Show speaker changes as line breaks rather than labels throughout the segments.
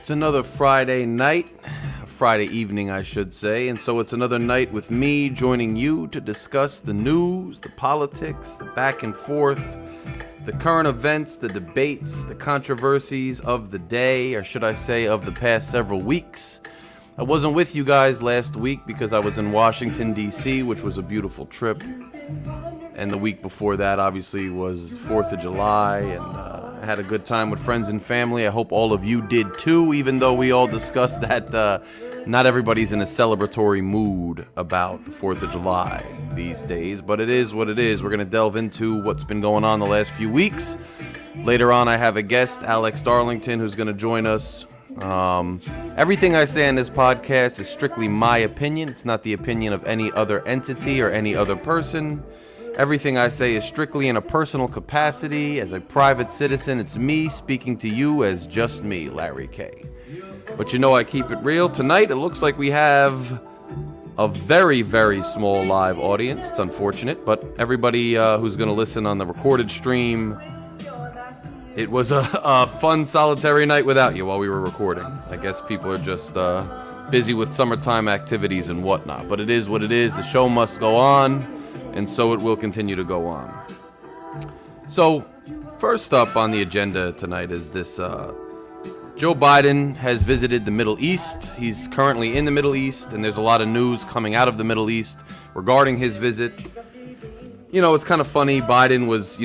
It's another Friday night, Friday evening I should say, and so it's another night with me joining you to discuss the news, the politics, the back and forth, the current events, the debates, the controversies of the day, or should I say of the past several weeks. I wasn't with you guys last week because I was in Washington, D.C., which was a beautiful trip, and the week before that obviously was 4th of July, and I had a good time with friends and family. I hope all of you did too, even though we all discussed that not everybody's in a celebratory mood about the 4th of July these days, but it is what it is. We're going to delve into what's been going on the last few weeks. Later on, I have a guest, Alex Darlington, who's going to join us. Everything I say in this podcast is strictly my opinion. It's not the opinion of any other entity or any other person. Everything I say is strictly in a personal capacity. As a private citizen, it's me speaking to you as just me, Larry K. But you know I keep it real. Tonight, it looks like we have a very, very small live audience. It's unfortunate, but everybody who's going to listen on the recorded stream, it was a fun, solitary night without you while we were recording. I guess people are just busy with summertime activities and whatnot, but it is what it is. The show must go on. And so it will continue to go on. So, first up on the agenda tonight is this, Joe Biden has visited the Middle East. He's currently in the Middle East, and there's a lot of news coming out of the Middle East regarding his visit. You know, it's kind of funny. Biden was,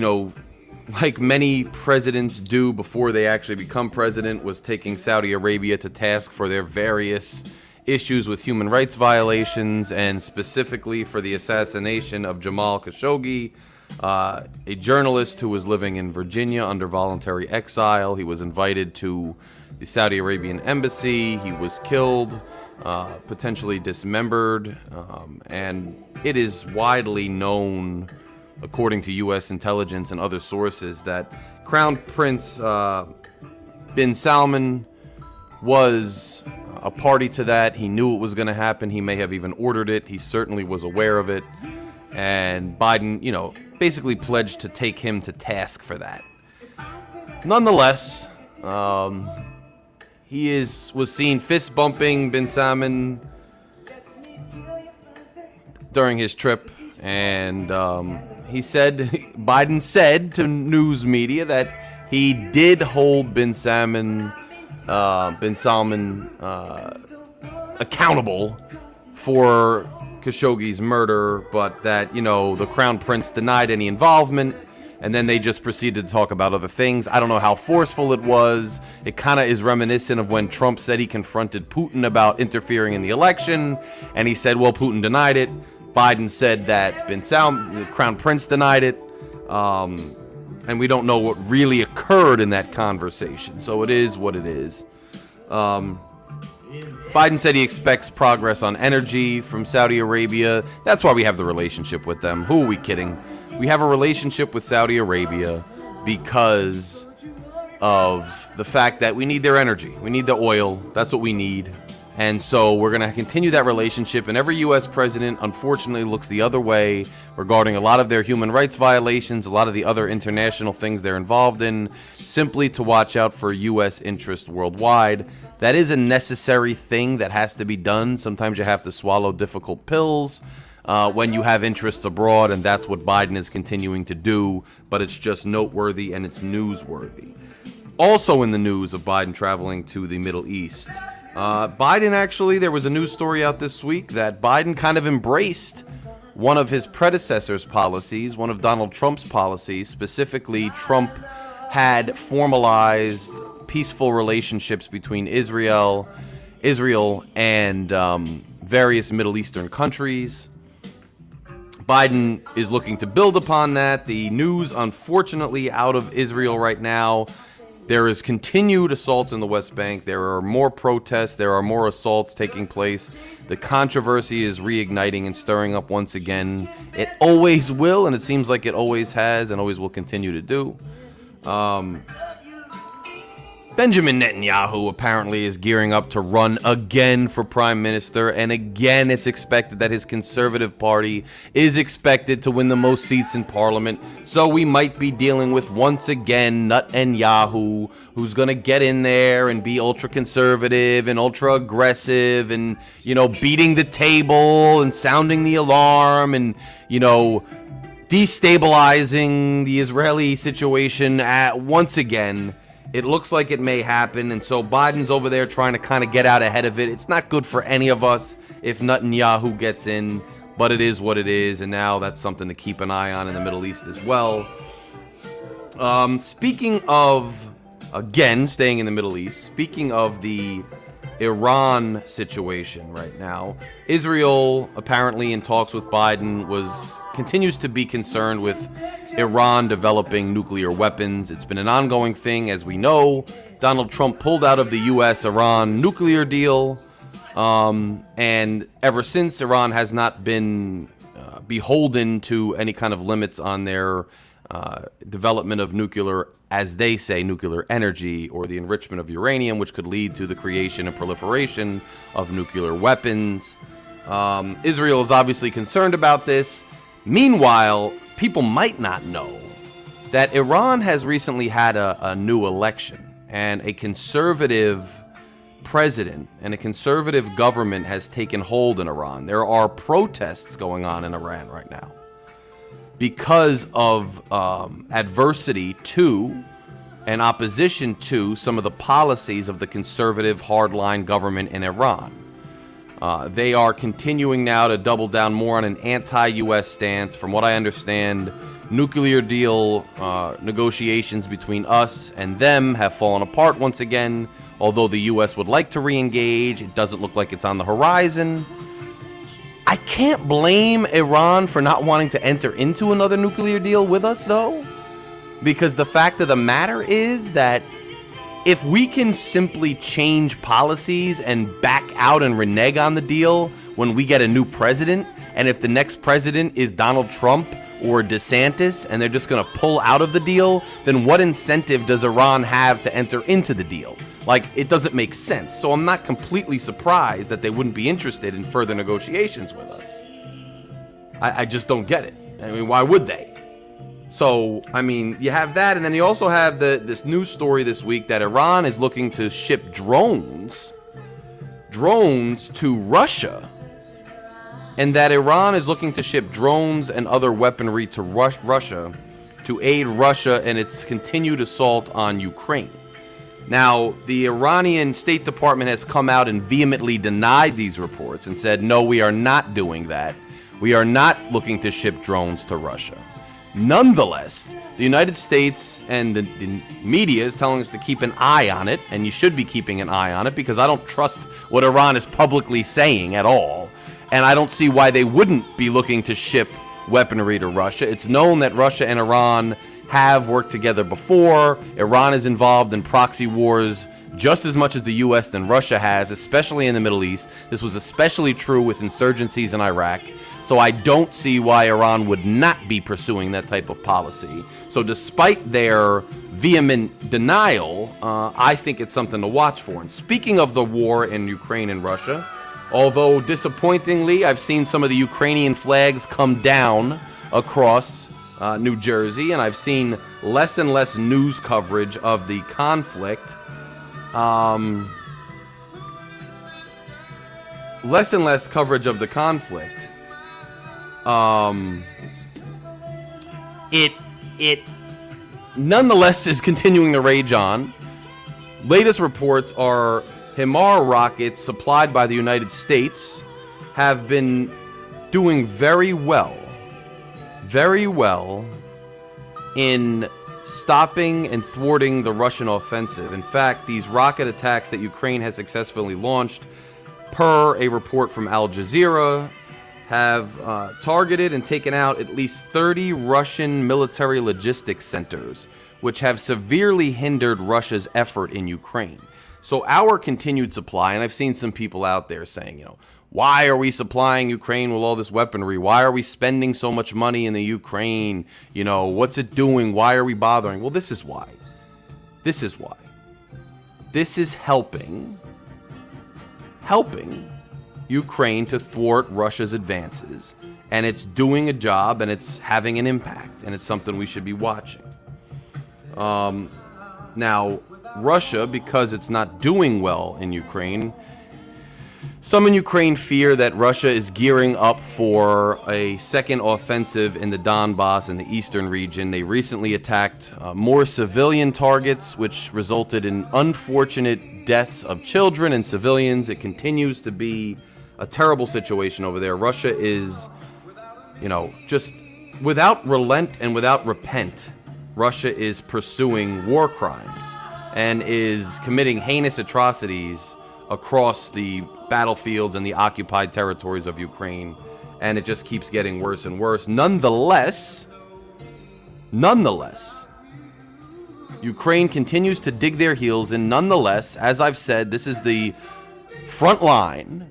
like many presidents do before they actually become president, was taking Saudi Arabia to task for their various issues with human rights violations, and specifically for the assassination of Jamal Khashoggi, a journalist who was living in Virginia under voluntary exile. He was invited to the Saudi Arabian embassy. He was killed, potentially dismembered, and it is widely known, according to U.S. intelligence and other sources, that Crown Prince bin Salman was a party to that. He knew it was going to happen. He may have even ordered it. He certainly was aware of it. And Biden, basically pledged to take him to task for that. Nonetheless, he was seen fist bumping bin Salman during his trip, and Biden said to news media that he did hold bin Salman accountable for Khashoggi's murder, but that, the Crown Prince denied any involvement, and then they just proceeded to talk about other things. I don't know how forceful it was. It kind of is reminiscent of when Trump said he confronted Putin about interfering in the election, and he said, well, Putin denied it. Biden said that the Crown Prince denied it. And we don't know what really occurred in that conversation. So it is what it is. Biden said he expects progress on energy from Saudi Arabia. That's why we have the relationship with them. Who are we kidding? We have a relationship with Saudi Arabia because of the fact that we need their energy. We need the oil. That's what we need. And so we're going to continue that relationship, and every U.S. president, unfortunately, looks the other way regarding a lot of their human rights violations, a lot of the other international things they're involved in, simply to watch out for U.S. interests worldwide. That is a necessary thing that has to be done. Sometimes you have to swallow difficult pills when you have interests abroad, and that's what Biden is continuing to do, but it's just noteworthy and it's newsworthy. Also in the news of Biden traveling to the Middle East, Biden actually, there was a news story out this week that Biden kind of embraced one of his predecessor's policies, one of Donald Trump's policies. Specifically, Trump had formalized peaceful relationships between Israel and various Middle Eastern countries. Biden is looking to build upon that. The news, unfortunately, out of Israel right now, there is continued assaults in the West Bank. There are more protests. There are more assaults taking place. The controversy is reigniting and stirring up once again. It always will, and it seems like it always has and always will continue to do. Benjamin Netanyahu apparently is gearing up to run again for prime minister, and again it's expected that his Conservative Party is expected to win the most seats in parliament. So we might be dealing with, once again, Netanyahu, who's going to get in there and be ultra-conservative and ultra-aggressive and, beating the table and sounding the alarm and, destabilizing the Israeli situation once again. It looks like it may happen, and so Biden's over there trying to kind of get out ahead of it. It's not good for any of us if Netanyahu gets in, but it is what it is, and now that's something to keep an eye on in the Middle East as well. Speaking of, again, staying in the Middle East, speaking of the Iran situation right now, Israel, apparently in talks with Biden, continues to be concerned with Iran developing nuclear weapons. It's been an ongoing thing, as we know. Donald Trump pulled out of the U.S.-Iran nuclear deal, and ever since, Iran has not been beholden to any kind of limits on their development of nuclear, as they say, nuclear energy, or the enrichment of uranium, which could lead to the creation and proliferation of nuclear weapons. Israel is obviously concerned about this. Meanwhile, people might not know that Iran has recently had a new election, and a conservative president and a conservative government has taken hold in Iran. There are protests going on in Iran right now because of adversity to and opposition to some of the policies of the conservative hardline government in Iran. They are continuing now to double down more on an anti-U.S. stance. From what I understand, nuclear deal negotiations between us and them have fallen apart once again. Although the U.S. would like to re-engage, it doesn't look like it's on the horizon. I can't blame Iran for not wanting to enter into another nuclear deal with us, though, because the fact of the matter is that if we can simply change policies and back out and renege on the deal when we get a new president, and if the next president is Donald Trump or DeSantis and they're just going to pull out of the deal, then what incentive does Iran have to enter into the deal? Like, it doesn't make sense. So I'm not completely surprised that they wouldn't be interested in further negotiations with us. I just don't get it. I mean, why would they? So, I mean, you have that, and then you also have this news story this week that Iran is looking to ship drones to Russia, and that Iran is looking to ship drones and other weaponry to Russia to aid Russia in its continued assault on Ukraine. Now, the Iranian State Department has come out and vehemently denied these reports and said, no, we are not doing that. We are not looking to ship drones to Russia. Nonetheless, the United States and the media is telling us to keep an eye on it, and you should be keeping an eye on it, because I don't trust what Iran is publicly saying at all, and I don't see why they wouldn't be looking to ship weaponry to Russia. It's known that Russia and Iran have worked together before. Iran is involved in proxy wars just as much as the U.S. and Russia has, especially in the Middle East. This was especially true with insurgencies in Iraq. So I don't see why Iran would not be pursuing that type of policy. So despite their vehement denial, I think it's something to watch for. And speaking of the war in Ukraine and Russia, although disappointingly, I've seen some of the Ukrainian flags come down across New Jersey, and I've seen less and less news coverage of the conflict. Less and less coverage of the conflict. It nonetheless is continuing to rage on. Latest reports are HIMARS rockets supplied by the United States have been doing very well in stopping and thwarting the Russian offensive. In fact, these rocket attacks that Ukraine has successfully launched, per a report from Al Jazeera, have targeted and taken out at least 30 Russian military logistics centers, which have severely hindered Russia's effort in Ukraine. So our continued supply, and I've seen some people out there saying, why are we supplying Ukraine with all this weaponry? Why are we spending so much money in the Ukraine? What's it doing? Why are we bothering? Well, this is why. this is helping Ukraine to thwart Russia's advances, and it's doing a job, and it's having an impact, and it's something we should be watching. Now, Russia, because it's not doing well in Ukraine, some in Ukraine fear that Russia is gearing up for a second offensive in the Donbass in the eastern region. They recently attacked more civilian targets, which resulted in unfortunate deaths of children and civilians. It continues to be a terrible situation over there. Russia is, just without relent and without repent, Russia is pursuing war crimes and is committing heinous atrocities across the battlefields and the occupied territories of Ukraine, and it just keeps getting worse and worse. Nonetheless, Ukraine continues to dig their heels in. Nonetheless, as I've said, this is the front line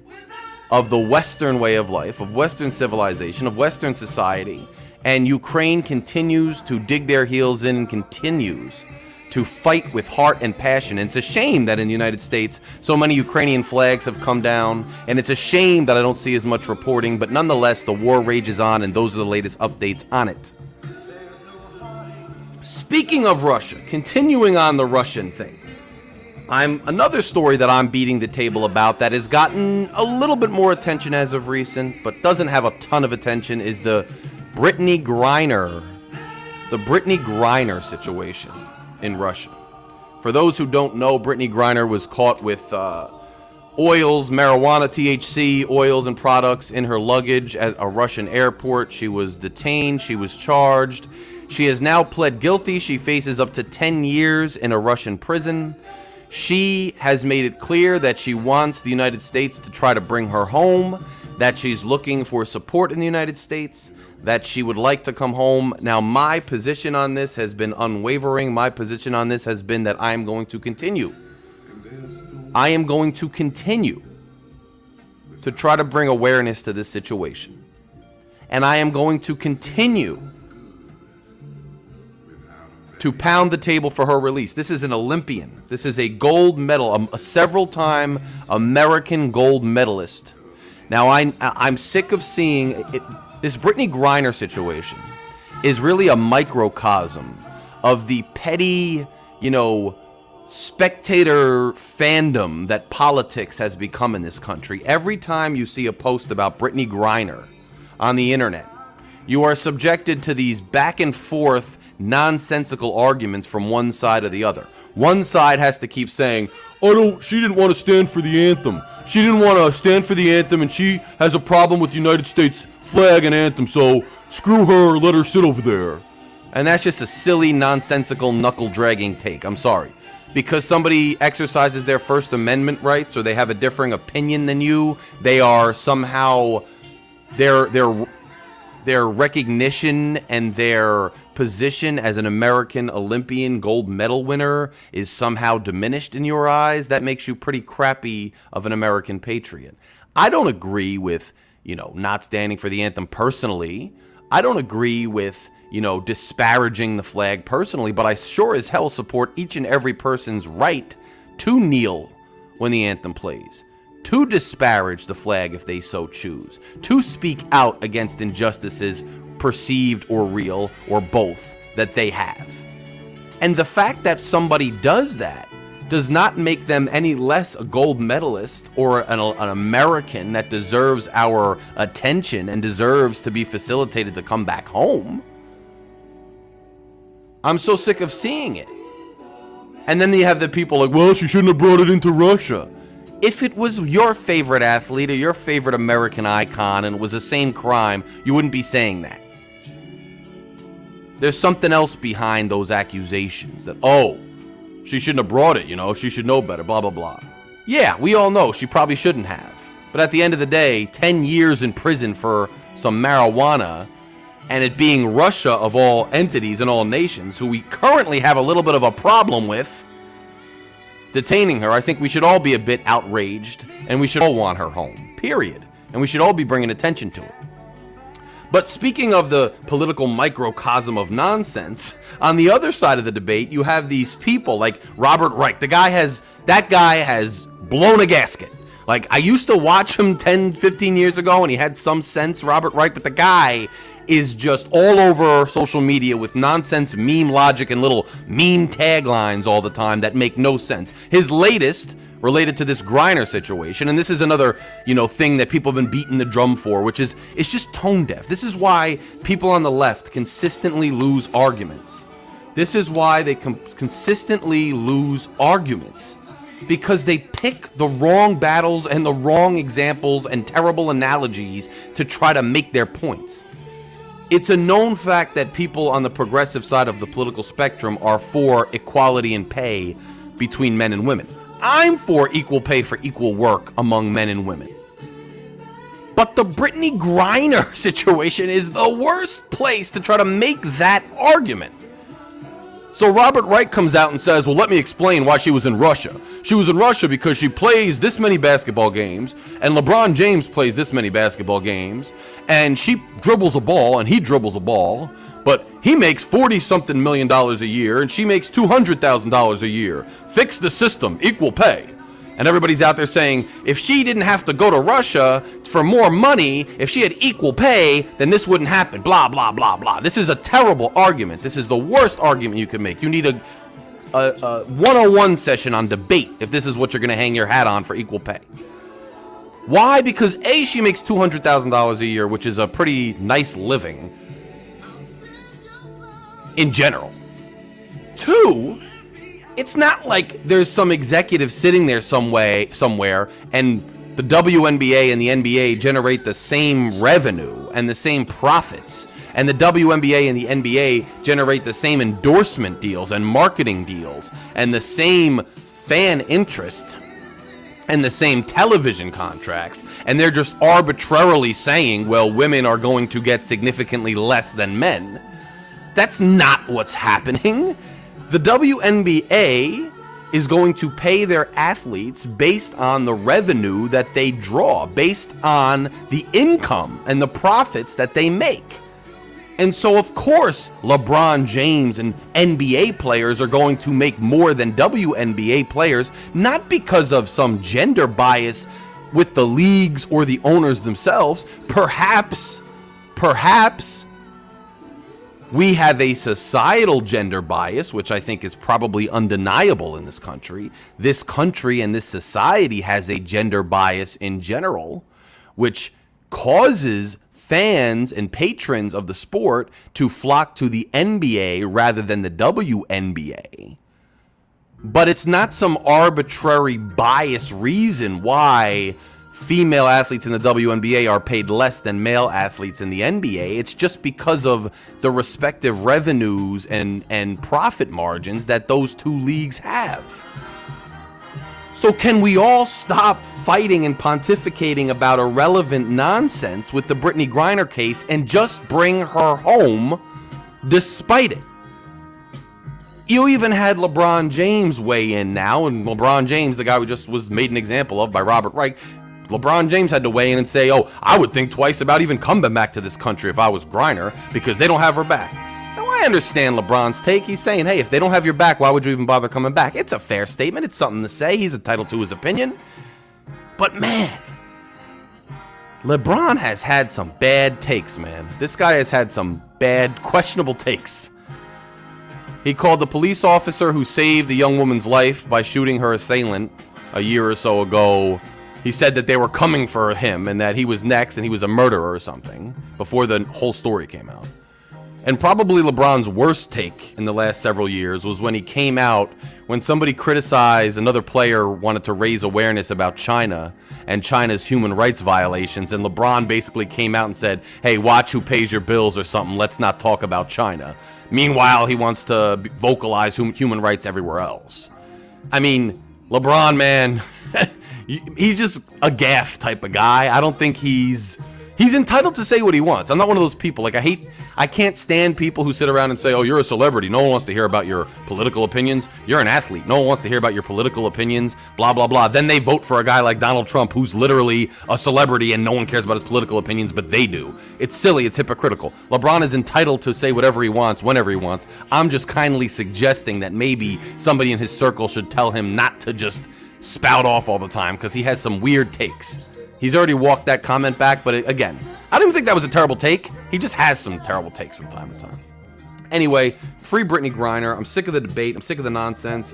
of the Western way of life, of Western civilization, of Western society, and Ukraine continues to dig their heels in and continues to fight with heart and passion. And it's a shame that in the United States so many Ukrainian flags have come down, and it's a shame that I don't see as much reporting, but nonetheless the war rages on, and those are the latest updates on it. Speaking of Russia, continuing on the Russian thing, another story that I'm beating the table about that has gotten a little bit more attention as of recent, but doesn't have a ton of attention, is the Brittney Griner situation in Russia. For those who don't know, Brittney Griner was caught with oils, marijuana, THC, oils and products in her luggage at a Russian airport. She was detained. She was charged. She has now pled guilty. She faces up to 10 years in a Russian prison. She has made it clear that she wants the United States to try to bring her home, that she's looking for support in the United States, that she would like to come home. Now, my position on this has been unwavering. My position on this has been that I am going to continue. I am going to continue to try to bring awareness to this situation. And I am going to continue to pound the table for her release. This is an Olympian. This is a gold medal, a several-time American gold medalist. Now, I'm sick of seeing it. This Brittney Griner situation is really a microcosm of the petty, spectator fandom that politics has become in this country. Every time you see a post about Brittney Griner on the internet, you are subjected to these back and forth nonsensical arguments from one side or the other. One side has to keep saying, she didn't want to stand for the anthem. She didn't want to stand for the anthem, and she has a problem with the United States flag and anthem, so screw her, let her sit over there. And that's just a silly, nonsensical, knuckle-dragging take. I'm sorry. Because somebody exercises their First Amendment rights, or they have a differing opinion than you, they are somehow, their recognition and their position as an American Olympian gold medal winner is somehow diminished in your eyes. That makes you pretty crappy of an American patriot. I don't agree with, not standing for the anthem personally. I don't agree with, disparaging the flag personally, but I sure as hell support each and every person's right to kneel when the anthem plays, to disparage the flag if they so choose, to speak out against injustices, perceived or real, or both, that they have. And the fact that somebody does that does not make them any less a gold medalist or an American that deserves our attention and deserves to be facilitated to come back home. I'm so sick of seeing it. And then you have the people like, well, she shouldn't have brought it into Russia. If it was your favorite athlete or your favorite American icon and it was the same crime, you wouldn't be saying that. There's something else behind those accusations that, she shouldn't have brought it, she should know better, blah, blah, blah. Yeah, we all know she probably shouldn't have. But at the end of the day, 10 years in prison for some marijuana, and it being Russia of all entities and all nations, who we currently have a little bit of a problem with, detaining her, I think we should all be a bit outraged, and we should all want her home, period. And we should all be bringing attention to it. But speaking of the political microcosm of nonsense, on the other side of the debate, you have these people like Robert Wright. The guy has That guy has blown a gasket. Like, I used to watch him 10, 15 years ago, and he had some sense, Robert Wright, but the guy is just all over social media with nonsense meme logic and little meme taglines all the time that make no sense. His latest related to this Griner situation, and this is another, thing that people have been beating the drum for, which is, it's just tone deaf. This is why people on the left consistently lose arguments. This is why they consistently lose arguments. Because they pick the wrong battles and the wrong examples and terrible analogies to try to make their points. It's a known fact that people on the progressive side of the political spectrum are for equality in pay between men and women. I'm for equal pay for equal work among men and women. But the Brittney Griner situation is the worst place to try to make that argument. So Robert Wright comes out and says, well, let me explain why she was in Russia. She was in Russia because she plays this many basketball games, and LeBron James plays this many basketball games, and she dribbles a ball, and he dribbles a ball, but he makes $40-something million a year, and she makes $200,000 a year. Fix the system, equal pay. And everybody's out there saying, if she didn't have to go to Russia for more money, if she had equal pay, then this wouldn't happen, blah, blah, blah, blah. This is a terrible argument. This is the worst argument you can make. You need a 101 session on debate if this is what you're going to hang your hat on for equal pay. Why? Because A, she makes $200,000 a year, which is a pretty nice living in general. Two, it's not like there's some executive sitting there somewhere and the WNBA and the NBA generate the same revenue and the same profits, and the WNBA and the NBA generate the same endorsement deals and marketing deals and the same fan interest and the same television contracts, and they're just arbitrarily saying, well, women are going to get significantly less than men. That's not what's happening. The WNBA is going to pay their athletes based on the revenue that they draw, based on the income and the profits that they make. And so, of course, LeBron James and NBA players are going to make more than WNBA players, not because of some gender bias with the leagues or the owners themselves. Perhaps we have a societal gender bias, which I think is probably undeniable in this country. This country and this society has a gender bias in general, which causes fans and patrons of the sport to flock to the NBA rather than the WNBA. But it's not some arbitrary bias reason why female athletes in the WNBA are paid less than male athletes in the NBA. It's just because of the respective revenues and profit margins that those two leagues have. So can we all stop fighting and pontificating about irrelevant nonsense with the Brittney Griner case and just bring her home despite it? You even had LeBron James weigh in now, and LeBron James, the guy who just was made an example of by Robert Wright, LeBron James had to weigh in and say, oh, I would think twice about even coming back to this country if I was Griner because they don't have her back. Now, I understand LeBron's take. He's saying, hey, if they don't have your back, why would you even bother coming back? It's a fair statement. It's something to say. He's entitled to his opinion. But, man, LeBron has had some bad takes, man. This guy has had some bad, questionable takes. He called the police officer who saved the young woman's life by shooting her assailant a year or so ago. He said that they were coming for him and that he was next and he was a murderer or something before the whole story came out. And probably LeBron's worst take in the last several years was when he came out when somebody criticized another player wanted to raise awareness about China and China's human rights violations. And LeBron basically came out and said, hey, watch who pays your bills or something. Let's not talk about China. Meanwhile, he wants to vocalize human rights everywhere else. I mean, LeBron, man, he's just a gaffe type of guy. I don't think he's entitled to say what he wants. I'm not one of those people. Like, I can't stand people who sit around and say, oh, you're a celebrity. No one wants to hear about your political opinions. You're an athlete. No one wants to hear about your political opinions, blah, blah, blah. Then they vote for a guy like Donald Trump, who's literally a celebrity and no one cares about his political opinions, but they do. It's silly. It's hypocritical. LeBron is entitled to say whatever he wants, whenever he wants. I'm just kindly suggesting that maybe somebody in his circle should tell him not to just spout off all the time because he has some weird takes. He's already walked that comment back, but again, I don't even think that was a terrible take. He just has some terrible takes from time to time. Anyway, free Brittney Griner. I'm sick of the debate. I'm sick of the nonsense.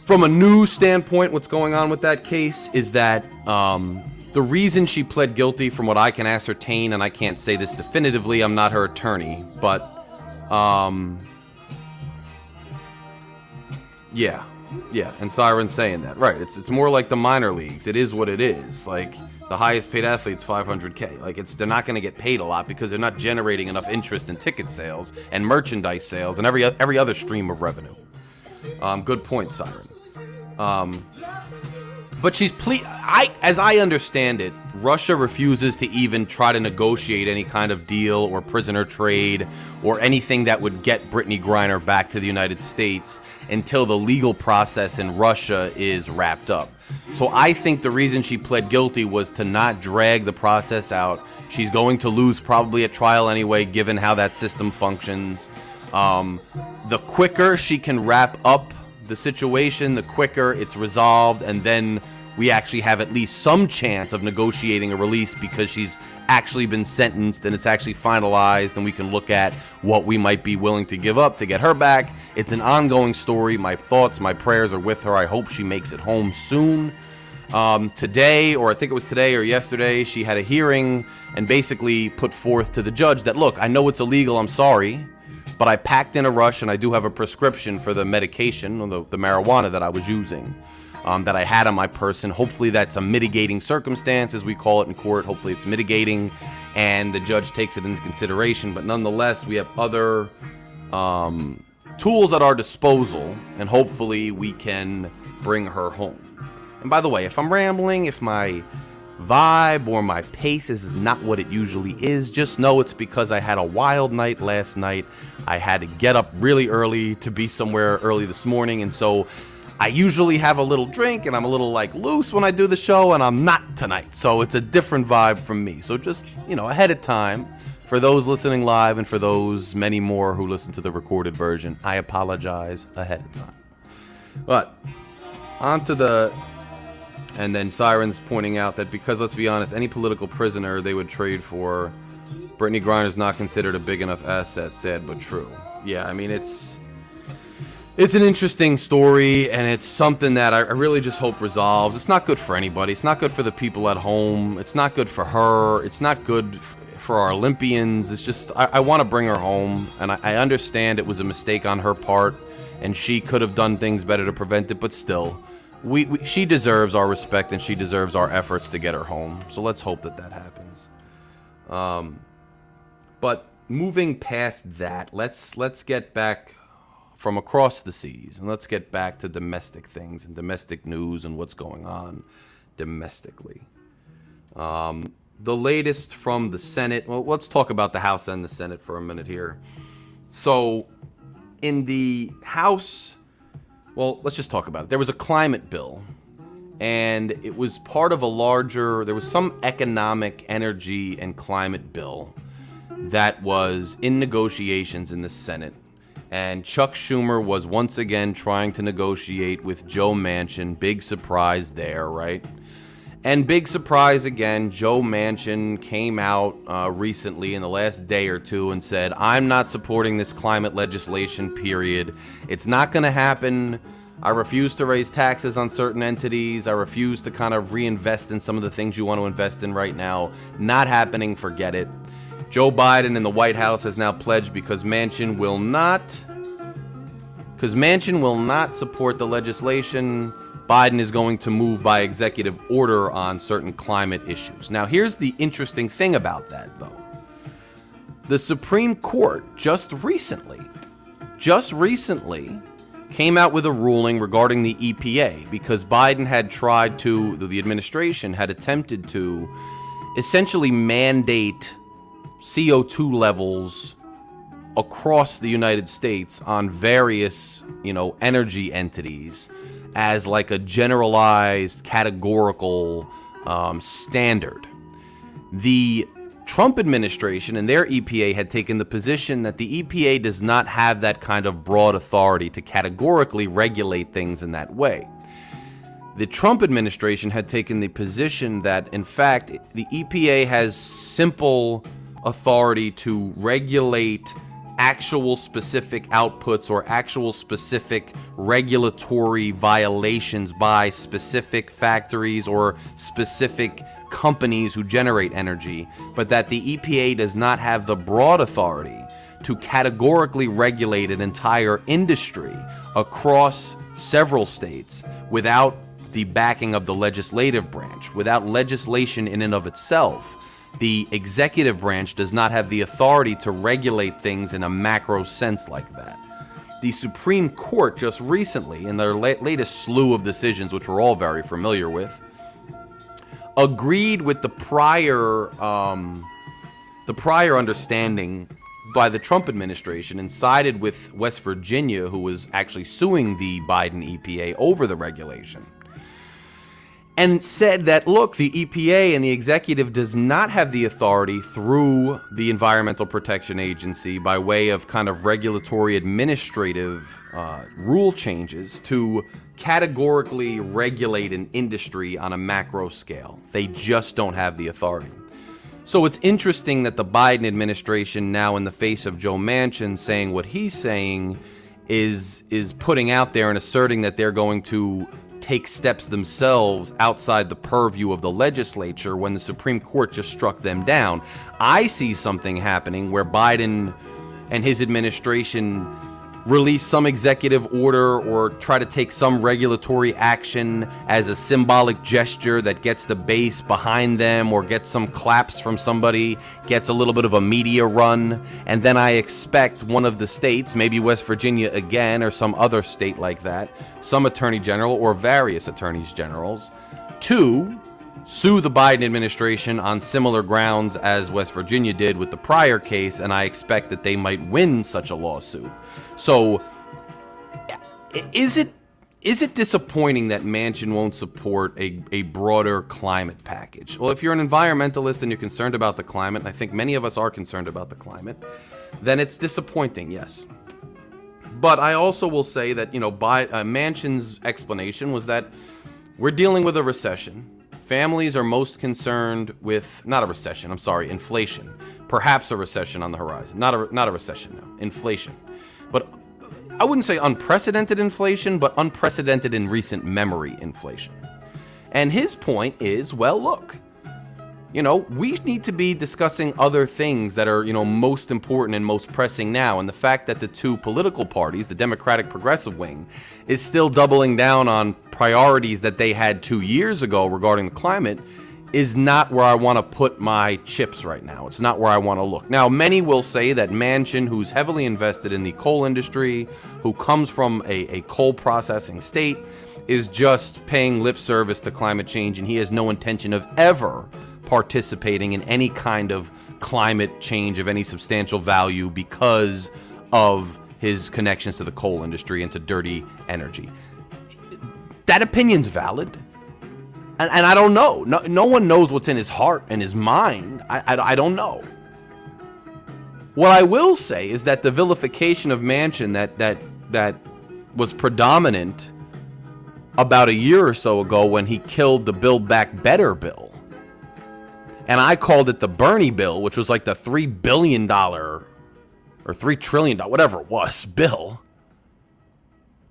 From a news standpoint, what's going on with that case is that the reason she pled guilty, from what I can ascertain, and I can't say this definitively, I'm not her attorney, but yeah, and Siren's saying that, right? It's more like the minor leagues. It is what it is. Like the highest paid athlete's $500K. Like they're not going to get paid a lot because they're not generating enough interest in ticket sales and merchandise sales and every other stream of revenue. Good point, Siren. But as I understand it, Russia refuses to even try to negotiate any kind of deal or prisoner trade or anything that would get Brittney Griner back to the United States until the legal process in Russia is wrapped up. So I think the reason she pled guilty was to not drag the process out. She's going to lose probably at trial anyway, given how that system functions. The quicker she can wrap up the situation, the quicker it's resolved, and then we actually have at least some chance of negotiating a release because she's actually been sentenced and it's actually finalized, and we can look at what we might be willing to give up to get her back. It's an ongoing story. My thoughts, my prayers are with her. I hope she makes it home soon. Today, or I think it was today or yesterday, she had a hearing and basically put forth to the judge that, look, I know it's illegal, I'm sorry, but I packed in a rush and I do have a prescription for the medication, or the marijuana that I was using, that I had on my person. Hopefully that's a mitigating circumstance, as we call it in court. Hopefully it's mitigating and the judge takes it into consideration. But nonetheless, we have other tools at our disposal, and hopefully we can bring her home. And by the way, if I'm rambling, if my vibe or my pace is not what it usually is, just know it's because I had a wild night last night. I had to get up really early to be somewhere early this morning, and so I usually have a little drink and I'm a little loose when I do the show, and I'm not tonight. So it's a different vibe from me. So just, ahead of time, for those listening live and for those many more who listen to the recorded version, I apologize ahead of time. But on to and then Siren's pointing out that because, let's be honest, any political prisoner they would trade for, Brittney Griner's not considered a big enough asset. Sad but true. Yeah, I mean, it's an interesting story, and it's something that I really just hope resolves. It's not good for anybody. It's not good for the people at home. It's not good for her. It's not good for our Olympians. It's just, I want to bring her home, and I understand it was a mistake on her part, and she could have done things better to prevent it, but still, she deserves our respect, and she deserves our efforts to get her home. So let's hope that happens. But moving past that, let's get back from across the seas, and let's get back to domestic things and domestic news and what's going on domestically. The latest from the Senate. Well, let's talk about the House and the Senate for a minute here. So in the House, well, let's just talk about it. There was a climate bill, and it was part of there was some economic, energy, and climate bill that was in negotiations in the Senate. And Chuck Schumer was once again trying to negotiate with Joe Manchin. Big surprise there, right? And big surprise again, Joe Manchin came out recently in the last day or two and said, I'm not supporting this climate legislation, period. It's not going to happen. I refuse to raise taxes on certain entities. I refuse to kind of reinvest in some of the things you want to invest in right now. Not happening, forget it. Joe Biden in the White House has now pledged because Manchin will not support the legislation, Biden is going to move by executive order on certain climate issues. Now, here's the interesting thing about that, though. The Supreme Court just recently came out with a ruling regarding the EPA because Biden had the administration had attempted to essentially mandate CO2 levels across the United States on various, energy entities as like a generalized categorical standard. The Trump administration and their EPA had taken the position that the EPA does not have that kind of broad authority to categorically regulate things in that way. The Trump administration had taken the position that, in fact, the EPA has simple authority to regulate actual specific outputs or actual specific regulatory violations by specific factories or specific companies who generate energy, but that the EPA does not have the broad authority to categorically regulate an entire industry across several states without the backing of the legislative branch. Without legislation in and of itself, the executive branch does not have the authority to regulate things in a macro sense like that. The Supreme Court just recently, in their latest slew of decisions, which we're all very familiar with, agreed with the prior understanding by the Trump administration and sided with West Virginia, who was actually suing the Biden EPA over the regulation, and said that, look, the EPA and the executive does not have the authority through the Environmental Protection Agency by way of kind of regulatory administrative rule changes to categorically regulate an industry on a macro scale. They just don't have the authority. So it's interesting that the Biden administration now, in the face of Joe Manchin saying what he's saying, is putting out there and asserting that they're going to take steps themselves outside the purview of the legislature when the Supreme Court just struck them down. I see something happening where Biden and his administration release some executive order or try to take some regulatory action as a symbolic gesture that gets the base behind them or gets some claps from somebody, gets a little bit of a media run, and then I expect one of the states, maybe West Virginia again or some other state like that, some attorney general or various attorneys generals, to sue the Biden administration on similar grounds as West Virginia did with the prior case, and I expect that they might win such a lawsuit. So, is it disappointing that Manchin won't support a broader climate package? Well, if you're an environmentalist and you're concerned about the climate, and I think many of us are concerned about the climate, then it's disappointing, yes. But I also will say that, Manchin's explanation was that we're dealing with a recession. Families are most concerned with, not a recession, I'm sorry, inflation. Perhaps a recession on the horizon. Not a recession, no, inflation. But I wouldn't say unprecedented inflation, but unprecedented in recent memory inflation. And his point is, well, look, we need to be discussing other things that are, most important and most pressing now. And the fact that the two political parties, the Democratic Progressive Wing, is still doubling down on priorities that they had 2 years ago regarding the climate is not where I want to put my chips right now. It's not where I want to look. Now, many will say that Manchin, who's heavily invested in the coal industry, who comes from a coal processing state, is just paying lip service to climate change, and he has no intention of ever participating in any kind of climate change of any substantial value because of his connections to the coal industry and to dirty energy. That opinion's valid. And I don't know. No one knows what's in his heart and his mind. I don't know. What I will say is that the vilification of Manchin that was predominant about a year or so ago when he killed the Build Back Better bill. And I called it the Bernie bill, which was like the $3 billion or $3 trillion, whatever it was, bill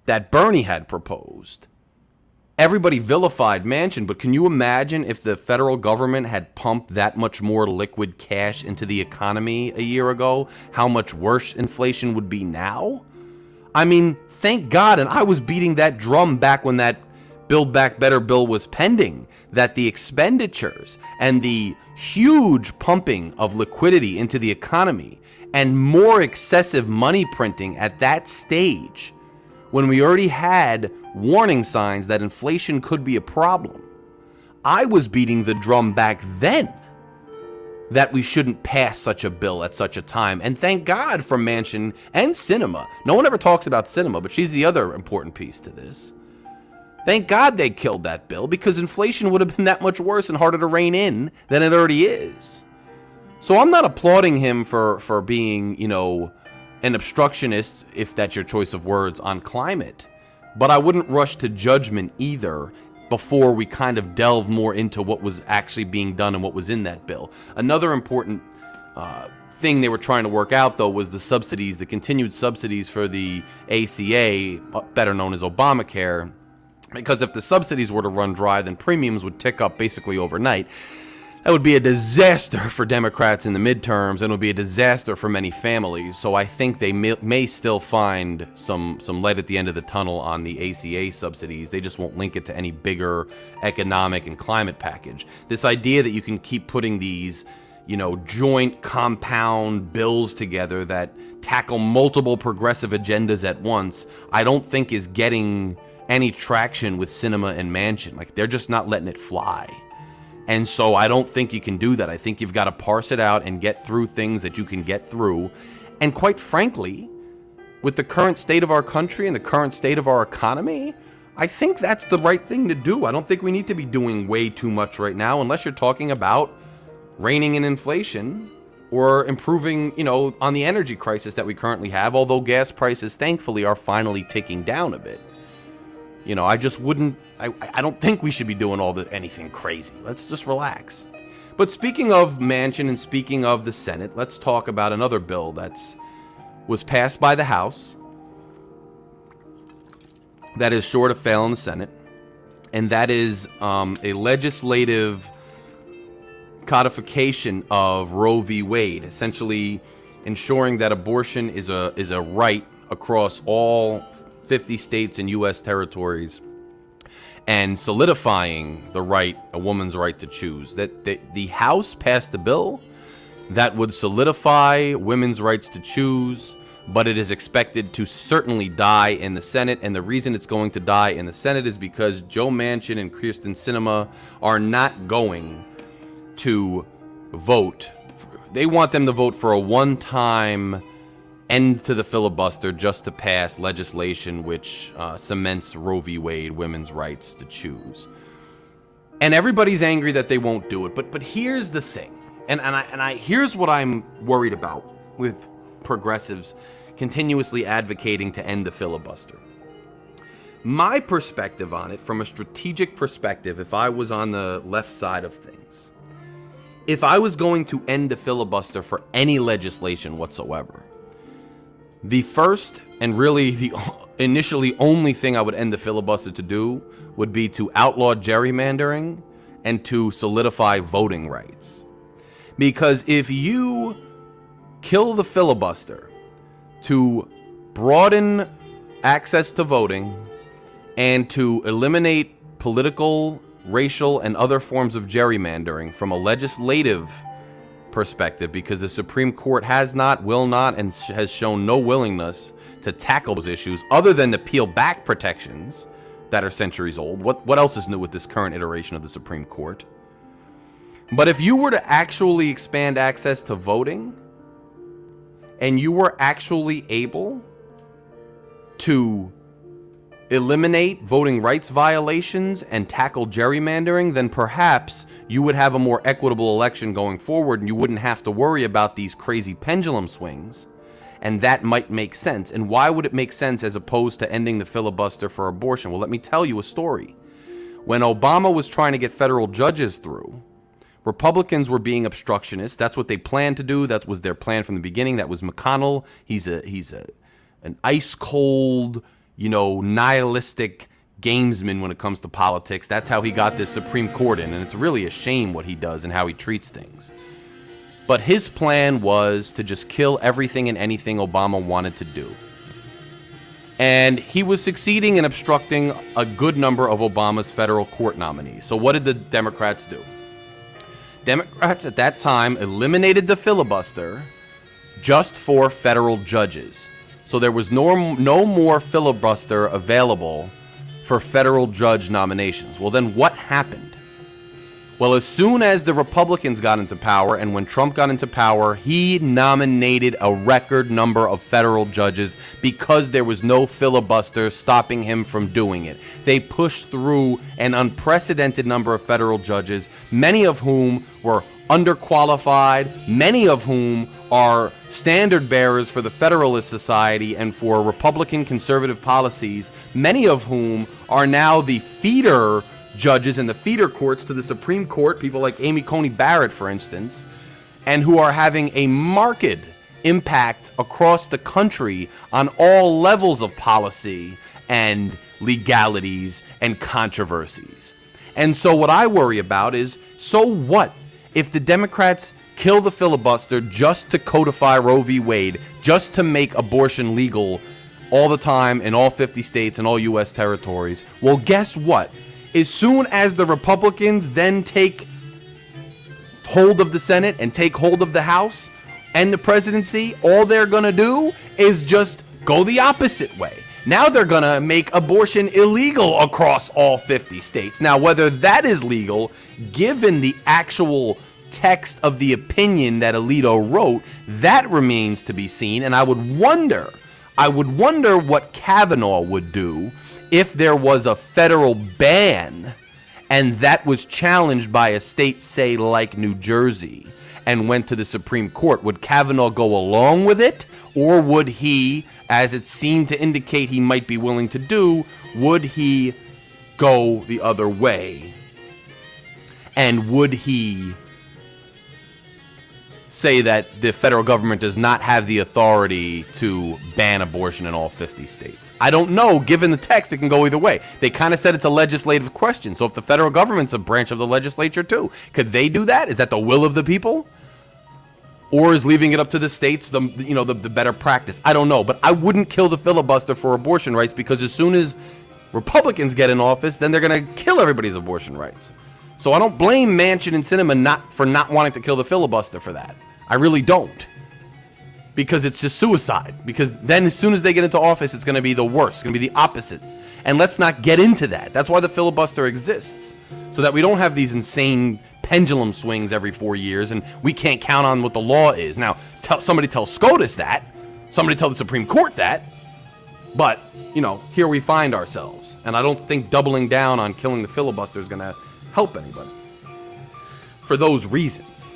that Bernie had proposed. Everybody vilified Manchin, but can you imagine if the federal government had pumped that much more liquid cash into the economy a year ago? How much worse inflation would be now? I mean, thank God, and I was beating that drum back when that Build Back Better bill was pending, that the expenditures and the huge pumping of liquidity into the economy and more excessive money printing at that stage, when we already had warning signs that inflation could be a problem, I was beating the drum back then that we shouldn't pass such a bill at such a time. And thank God for Manchin and Sinema. No one ever talks about Sinema, but she's the other important piece to this. Thank God they killed that bill, because inflation would have been that much worse and harder to rein in than it already is. So I'm not applauding him for being, an obstructionist, if that's your choice of words, on climate. But I wouldn't rush to judgment either before we kind of delve more into what was actually being done and what was in that bill. Another important thing they were trying to work out, though, was the subsidies, the continued subsidies for the ACA, better known as Obamacare, because if the subsidies were to run dry, then premiums would tick up basically overnight. That would be a disaster for Democrats in the midterms, and it would be a disaster for many families. So I think they may still find some light at the end of the tunnel on the ACA subsidies. They just won't link it to any bigger economic and climate package. This idea that you can keep putting these, joint compound bills together that tackle multiple progressive agendas at once, I don't think is getting any traction with Sinema and Manchin. Like, they're just not letting it fly. And so I don't think you can do that. I think you've got to parse it out and get through things that you can get through. And quite frankly, with the current state of our country and the current state of our economy, I think that's the right thing to do. I don't think we need to be doing way too much right now, unless you're talking about reining in inflation or improving, on the energy crisis that we currently have, although gas prices, thankfully, are finally ticking down a bit. I just wouldn't, I don't think we should be doing anything crazy. Let's just relax. But speaking of Manchin and speaking of the Senate, let's talk about another bill was passed by the House that is sure to fail in the Senate. And that is a legislative codification of Roe v. Wade, essentially ensuring that abortion is a right across all 50 states and U.S. territories, and solidifying a woman's right to choose. That the House passed a bill that would solidify women's rights to choose, but it is expected to certainly die in the Senate. And the reason it's going to die in the Senate is because Joe Manchin and Kyrsten Sinema are not going to vote. They want them to vote for a one-time end to the filibuster just to pass legislation which cements Roe v. Wade, women's rights to choose. And everybody's angry that they won't do it. But here's the thing, and here's what I'm worried about with progressives continuously advocating to end the filibuster. My perspective on it, from a strategic perspective, if I was on the left side of things, if I was going to end the filibuster for any legislation whatsoever, the first and really the initially only thing I would end the filibuster to do would be to outlaw gerrymandering and to solidify voting rights. Because if you kill the filibuster to broaden access to voting and to eliminate political, racial, and other forms of gerrymandering from a legislative perspective, because the Supreme Court has not, will not, and has shown no willingness to tackle those issues other than to peel back protections that are centuries old. What else is new with this current iteration of the Supreme Court? But if you were to actually expand access to voting, and you were actually able to eliminate voting rights violations and tackle gerrymandering, then perhaps you would have a more equitable election going forward, and you wouldn't have to worry about these crazy pendulum swings. And that might make sense. And why would it make sense as opposed to ending the filibuster for abortion? Well, let me tell you a story. When Obama was trying to get federal judges through, Republicans were being obstructionists. That's what they planned to do. That was their plan from the beginning. That was McConnell. He's an ice cold, nihilistic gamesman when it comes to politics. That's how he got this Supreme Court in, and it's really a shame what he does and how he treats things. But his plan was to just kill everything and anything Obama wanted to do. And he was succeeding in obstructing a good number of Obama's federal court nominees. So what did the Democrats do? Democrats at that time eliminated the filibuster just for federal judges. So there was no more filibuster available for federal judge nominations. Well, then what happened? Well, as soon as the Republicans got into power, and when Trump got into power, he nominated a record number of federal judges because there was no filibuster stopping him from doing it. They pushed through an unprecedented number of federal judges, many of whom were underqualified, many of whom are standard bearers for the Federalist Society and for Republican conservative policies, many of whom are now the feeder judges in the feeder courts to the Supreme Court, people like Amy Coney Barrett, for instance, and who are having a marked impact across the country on all levels of policy and legalities and controversies. And so what I worry about is, so what if the Democrats kill the filibuster just to codify Roe v. Wade, just to make abortion legal all the time in all 50 states and all U.S. territories? Well, guess what? As soon as the Republicans then take hold of the Senate and take hold of the House and the presidency, all they're going to do is just go the opposite way. Now they're going to make abortion illegal across all 50 states. Now, whether that is legal, given the actual text of the opinion that Alito wrote, that remains to be seen. And I would wonder what Kavanaugh would do if there was a federal ban and that was challenged by a state, say, like New Jersey, and went to the Supreme Court. Would Kavanaugh go along with it? Or would he, as it seemed to indicate he might be willing to do, would he go the other way? And would he say that the federal government does not have the authority to ban abortion in all 50 states? I don't know. Given the text, it can go either way. They kind of said it's a legislative question. So if the federal government's a branch of the legislature too, could they do that? Is that the will of the people? Or is leaving it up to the states the better practice? I don't know. But I wouldn't kill the filibuster for abortion rights, because as soon as Republicans get in office, then they're going to kill everybody's abortion rights. So I don't blame Manchin and Sinema for not wanting to kill the filibuster for that. I really don't. Because it's just suicide. Because then as soon as they get into office, it's going to be the worst. It's going to be the opposite. And let's not get into that. That's why the filibuster exists. So that we don't have these insane pendulum swings every 4 years and we can't count on what the law is. Now, somebody tell SCOTUS that. Somebody tell the Supreme Court that. But, here we find ourselves. And I don't think doubling down on killing the filibuster is going to help anybody. For those reasons.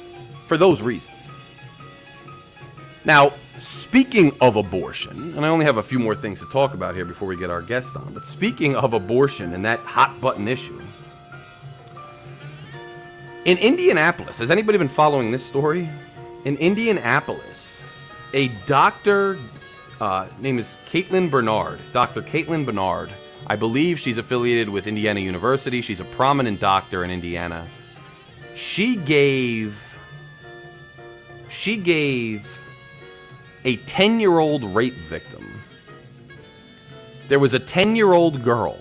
Now, speaking of abortion, and I only have a few more things to talk about here before we get our guest on, but speaking of abortion and that hot button issue, in Indianapolis, has anybody been following this story? In Indianapolis, a doctor, name is Caitlin Bernard, Dr. Caitlin Bernard. I believe she's affiliated with Indiana University. She's a prominent doctor in Indiana. She gave a 10-year-old rape victim. There was a 10-year-old girl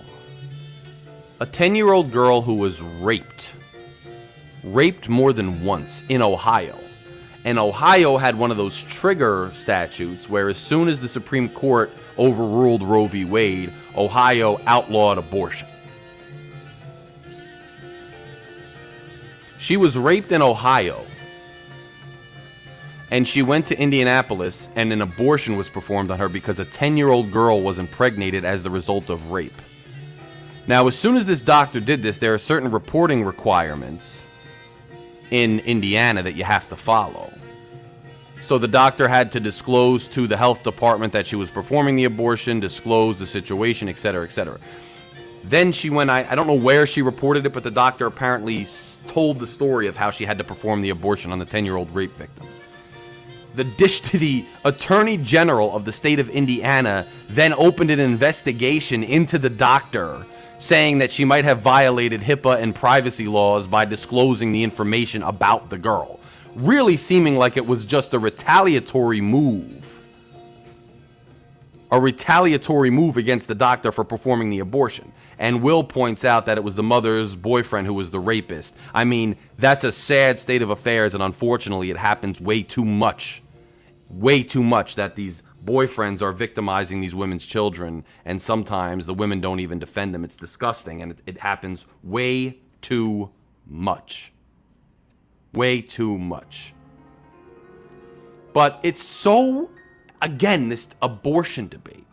who was raped more than once in Ohio. And Ohio had one of those trigger statutes where as soon as the Supreme Court overruled Roe v. Wade, Ohio outlawed abortion. She was raped in Ohio. And she went to Indianapolis, and an abortion was performed on her because a 10-year-old girl was impregnated as the result of rape. Now, as soon as this doctor did this, there are certain reporting requirements in Indiana that you have to follow. So the doctor had to disclose to the health department that she was performing the abortion, disclose the situation, etc., etc. Then she went, I don't know where she reported it, but the doctor apparently told the story of how she had to perform the abortion on the 10-year-old rape victim. The Attorney General of the state of Indiana then opened an investigation into the doctor, saying that she might have violated HIPAA and privacy laws by disclosing the information about the girl, really seeming like it was just a retaliatory move. A retaliatory move against the doctor for performing the abortion. And Will points out that it was the mother's boyfriend who was the rapist. I mean, that's a sad state of affairs, and unfortunately it happens way too much that these boyfriends are victimizing these women's children, and sometimes the women don't even defend them. It's disgusting, and it happens way too much. Way too much. But it's so, again, this abortion debate.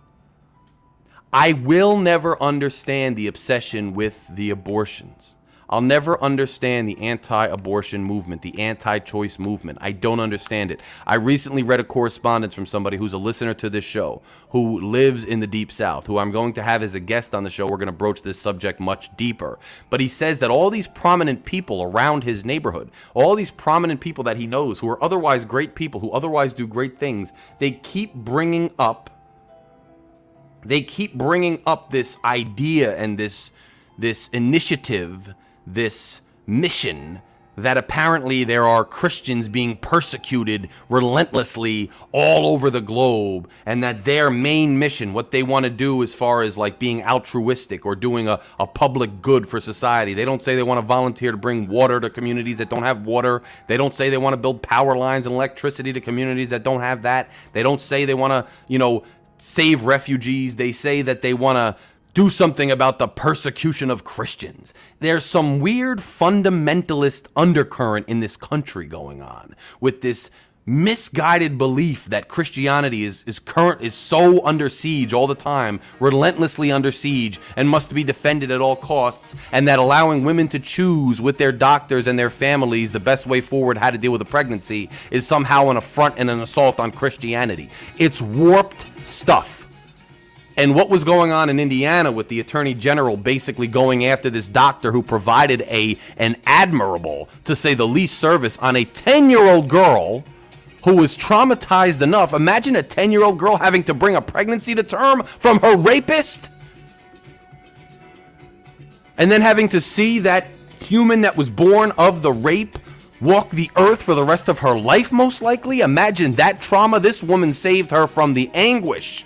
I will never understand the obsession with the abortions. I'll never understand the anti-abortion movement, the anti-choice movement. I don't understand it. I recently read a correspondence from somebody who's a listener to this show, who lives in the Deep South, who I'm going to have as a guest on the show. We're going to broach this subject much deeper. But he says that all these prominent people around his neighborhood, all these prominent people that he knows who are otherwise great people, who otherwise do great things, they keep bringing up this idea and this initiative, this mission, that apparently there are Christians being persecuted relentlessly all over the globe, and that their main mission, what they want to do as far as like being altruistic or doing a public good for society. They don't say they want to volunteer to bring water to communities that don't have water. They don't say they want to build power lines and electricity to communities that don't have that. They don't say they want to, save refugees. They say that they want to do something about the persecution of Christians. There's some weird fundamentalist undercurrent in this country going on with this misguided belief that Christianity is so under siege all the time, relentlessly under siege, and must be defended at all costs, and that allowing women to choose with their doctors and their families the best way forward how to deal with a pregnancy is somehow an affront and an assault on Christianity. It's warped stuff. And what was going on in Indiana with the attorney general basically going after this doctor who provided an admirable, to say the least, service on a 10-year-old girl who was traumatized enough. Imagine a 10-year-old girl having to bring a pregnancy to term from her rapist, and then having to see that human that was born of the rape walk the earth for the rest of her life, most likely. Imagine that trauma. This woman saved her from the anguish.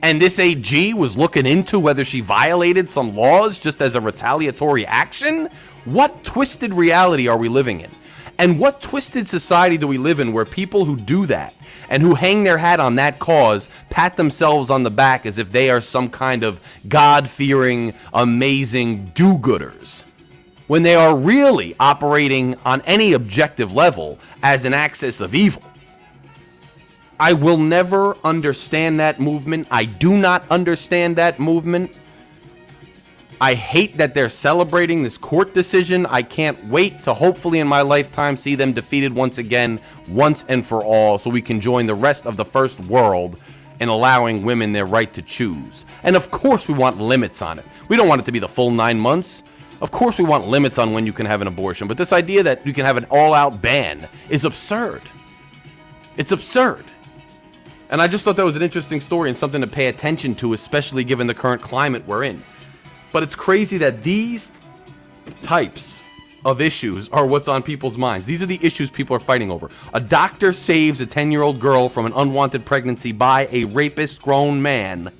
And this AG was looking into whether she violated some laws just as a retaliatory action? What twisted reality are we living in? And what twisted society do we live in where people who do that and who hang their hat on that cause pat themselves on the back as if they are some kind of God-fearing, amazing do-gooders, when they are really operating on any objective level as an axis of evil? I will never understand that movement. I do not understand that movement. I hate that they're celebrating this court decision. I can't wait to hopefully in my lifetime see them defeated once again, once and for all, so we can join the rest of the first world in allowing women their right to choose. And of course we want limits on it. We don't want it to be the full 9 months. Of course we want limits on when you can have an abortion. But this idea that you can have an all-out ban is absurd. It's absurd. And I just thought that was an interesting story and something to pay attention to, especially given the current climate we're in. But it's crazy that these types of issues are what's on people's minds. These are the issues people are fighting over. A doctor saves a 10-year-old girl from an unwanted pregnancy by a rapist grown man,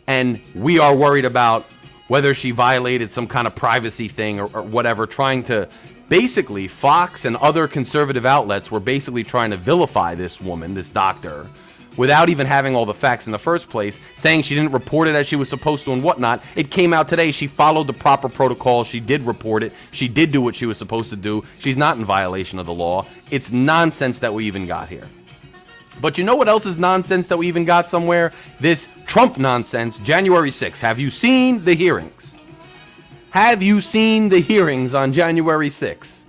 and we are worried about whether she violated some kind of privacy thing or whatever, trying to basically, Fox and other conservative outlets were basically trying to vilify this woman, this doctor, without even having all the facts in the first place, saying she didn't report it as she was supposed to and whatnot. It came out today. She followed the proper protocol. She did report it. She did do what she was supposed to do. She's not in violation of the law. It's nonsense that we even got here. But you know what else is nonsense that we even got somewhere? This Trump nonsense, January 6th. Have you seen the hearings? Have you seen the hearings on January 6th?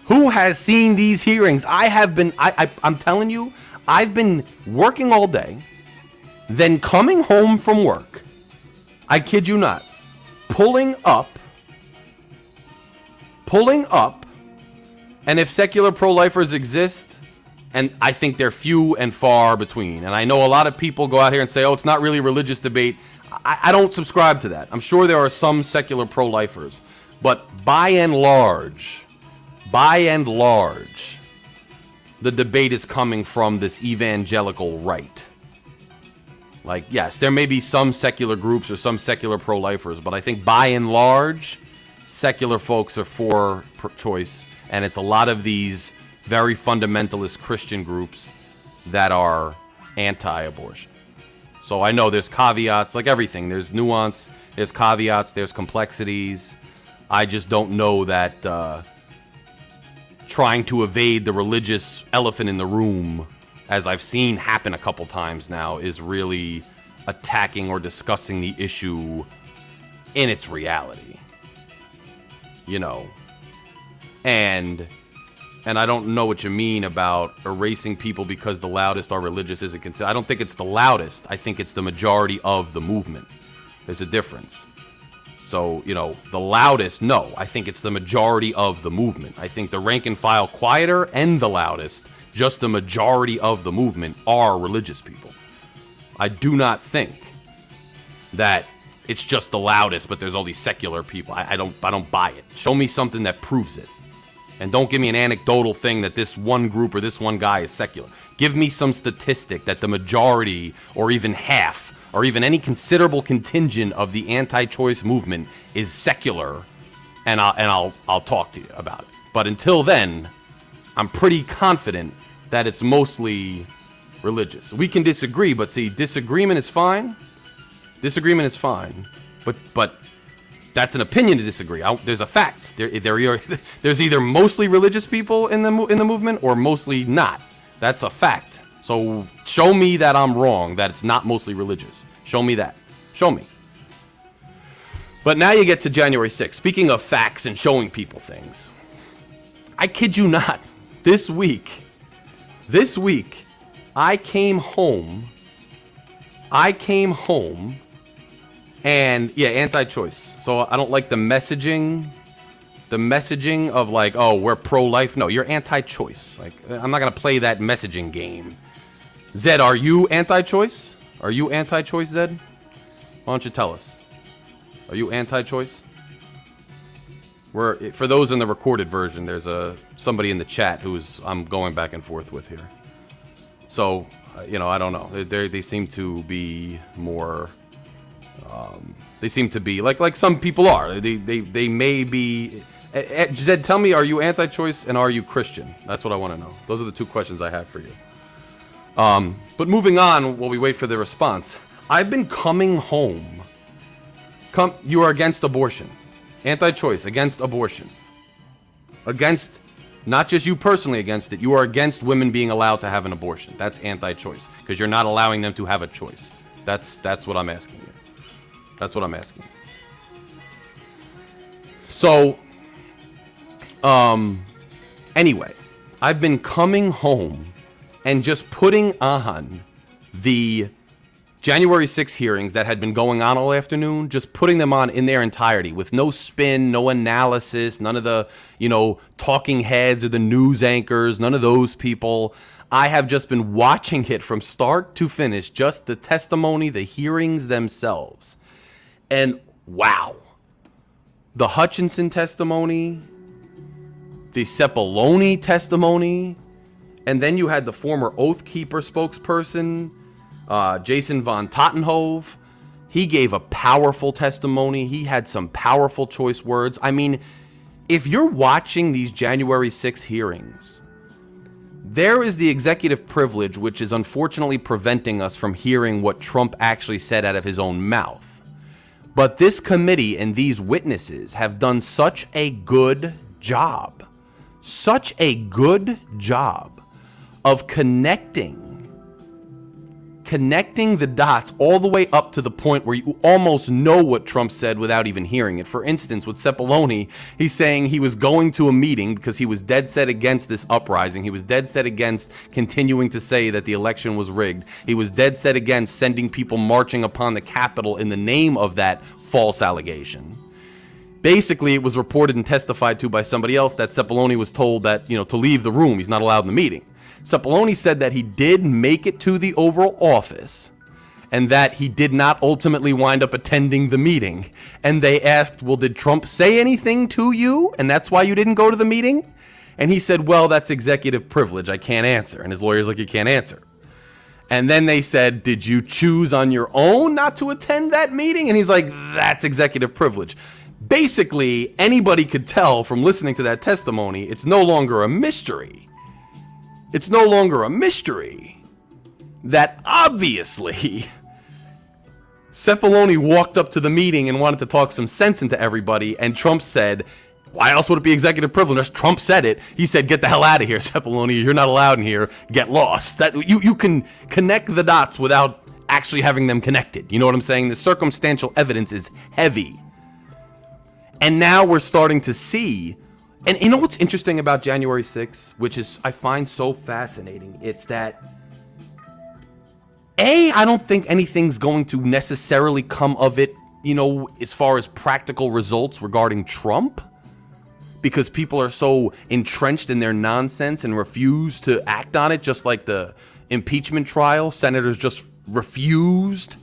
Who has seen these hearings? I have been, I'm telling you, I've been working all day, then coming home from work, I kid you not, pulling up, and if secular pro-lifers exist, and I think they're few and far between, and I know a lot of people go out here and say, oh, it's not really a religious debate. I don't subscribe to that. I'm sure there are some secular pro-lifers, but by and large, the debate is coming from this evangelical right. Like, yes, there may be some secular groups or some secular pro-lifers, but I think by and large, secular folks are for choice, and it's a lot of these very fundamentalist Christian groups that are anti-abortion. So I know there's caveats, like everything. There's nuance, there's caveats, there's complexities. I just don't know that trying to evade the religious elephant in the room, as I've seen happen a couple times now, is really attacking or discussing the issue in its reality. you know. And I don't know what you mean about erasing people because the loudest are religious isn't considered. I don't think it's the loudest. I think it's the majority of the movement. There's a difference. So, you know, the loudest, no. I think it's the majority of the movement. I think the rank and file quieter and the loudest, just the majority of the movement are religious people. I do not think that it's just the loudest, but there's all these secular people. I don't buy it. Show me something that proves it. And don't give me an anecdotal thing that this one group or this one guy is secular. Give me some statistic that the majority or even half or even any considerable contingent of the anti-choice movement is secular, and I'll talk to you about it. But until then, I'm pretty confident that it's mostly religious. We can disagree, but see, disagreement is fine. Disagreement is fine, but that's an opinion to disagree. There's a fact. There's either mostly religious people in the movement or mostly not. That's a fact. So show me that I'm wrong, that it's not mostly religious. Show me that. Show me. But now you get to January 6th. Speaking of facts and showing people things, I kid you not, this week, I came home, and yeah, anti-choice. So I don't like the messaging of like, oh, we're pro-life. No, you're anti-choice. Like, I'm not going to play that messaging game. Zed, are you anti-choice? Are you anti-choice, Zed? Why don't you tell us? Are you anti-choice? For those in the recorded version, there's somebody in the chat I'm going back and forth with here. So, you know, I don't know. They seem to be more... they seem to be like some people are. They may be. Zed, tell me, are you anti-choice and are you Christian? That's what I want to know. Those are the two questions I have for you. But moving on, while we wait for the response, I've been coming home. You are against abortion, anti-choice, against abortion, against not just you personally against it. You are against women being allowed to have an abortion. That's anti-choice because you're not allowing them to have a choice. That's what I'm asking you. That's what I'm asking. So, anyway, I've been coming home and just putting on the January 6 hearings that had been going on all afternoon, just putting them on in their entirety with no spin, no analysis, none of the, you know, talking heads or the news anchors, none of those people. I have just been watching it from start to finish, just the testimony, the hearings themselves. And wow, the Hutchinson testimony, the Cepoloni testimony, and then you had the former Oath Keeper spokesperson, Jason von Tottenhove. He gave a powerful testimony. He had some powerful choice words. I mean, if you're watching these January 6 hearings, there is the executive privilege, which is unfortunately preventing us from hearing what Trump actually said out of his own mouth. But this committee and these witnesses have done such a good job of connecting the dots all the way up to the point where you almost know what Trump said without even hearing it. For instance, with Cepoloni, he's saying he was going to a meeting because he was dead set against this uprising. He was dead set against continuing to say that the election was rigged. He was dead set against sending people marching upon the Capitol in the name of that false allegation. Basically, it was reported and testified to by somebody else that Cepoloni was told that, you know, to leave the room. He's not allowed in the meeting. Cepoloni said that he did make it to the Oval Office and that he did not ultimately wind up attending the meeting. And they asked, well, did Trump say anything to you? And that's why you didn't go to the meeting? And he said, well, that's executive privilege. I can't answer. And his lawyer's like, you can't answer. And then they said, did you choose on your own not to attend that meeting? And he's like, that's executive privilege. Basically, anybody could tell from listening to that testimony, it's no longer a mystery. It's no longer a mystery that obviously Cepoloni walked up to the meeting and wanted to talk some sense into everybody, and Trump said, why else would it be executive privilege? Trump said it. He said, get the hell out of here, Cepoloni. You're not allowed in here. Get lost. You can connect the dots without actually having them connected. You know what I'm saying? The circumstantial evidence is heavy. And now we're starting to see, and you know what's interesting about January 6th, which is I find so fascinating, it's that I don't think anything's going to necessarily come of it, as far as practical results regarding Trump, because people are so entrenched in their nonsense and refuse to act on it, just like the impeachment trial. Senators just refused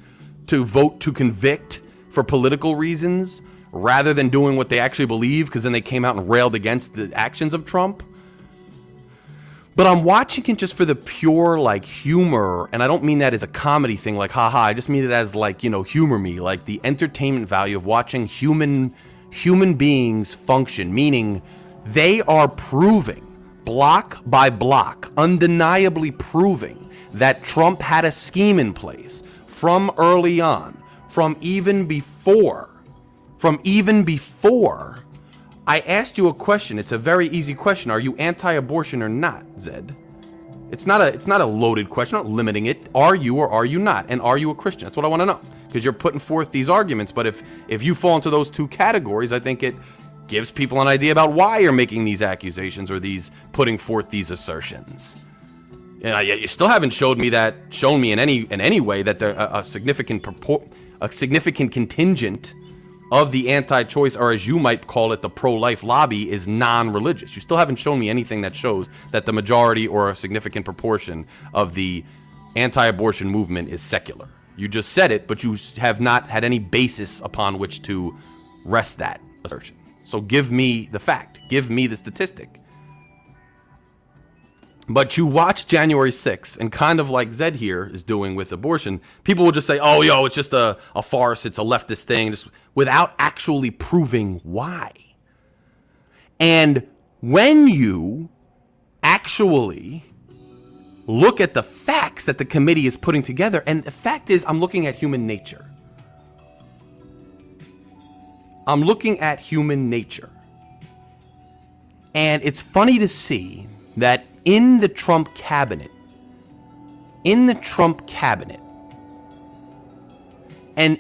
to vote to convict for political reasons rather than doing what they actually believe, because then they came out and railed against the actions of Trump. But I'm watching it just for the pure, humor, and I don't mean that as a comedy thing, haha, I just mean it as, humor me, the entertainment value of watching human beings function, meaning they are proving, block by block, undeniably proving that Trump had a scheme in place from early on, from even before I asked you a question. It's a very easy question. Are you anti-abortion or not, Zed? It's not a loaded question. I'm not limiting it. Are you or are you not? And are you a Christian? That's what I want to know. Because you're putting forth these arguments. But if you fall into those two categories, I think it gives people an idea about why you're making these accusations or putting forth these assertions. And you still haven't shown me in any way that a significant contingent of the anti-choice, or as you might call it, the pro-life lobby, is non-religious. You still haven't shown me anything that shows that the majority or a significant proportion of the anti-abortion movement is secular. You just said it, but you have not had any basis upon which to rest that assertion. So give me the fact. Give me the statistic. But you watch January 6th, and kind of like Zed here is doing with abortion, people will just say, oh, it's just a farce, it's a leftist thing, just without actually proving why. And when you actually look at the facts that the committee is putting together, and the fact is, I'm looking at human nature. And it's funny to see that in the Trump cabinet, and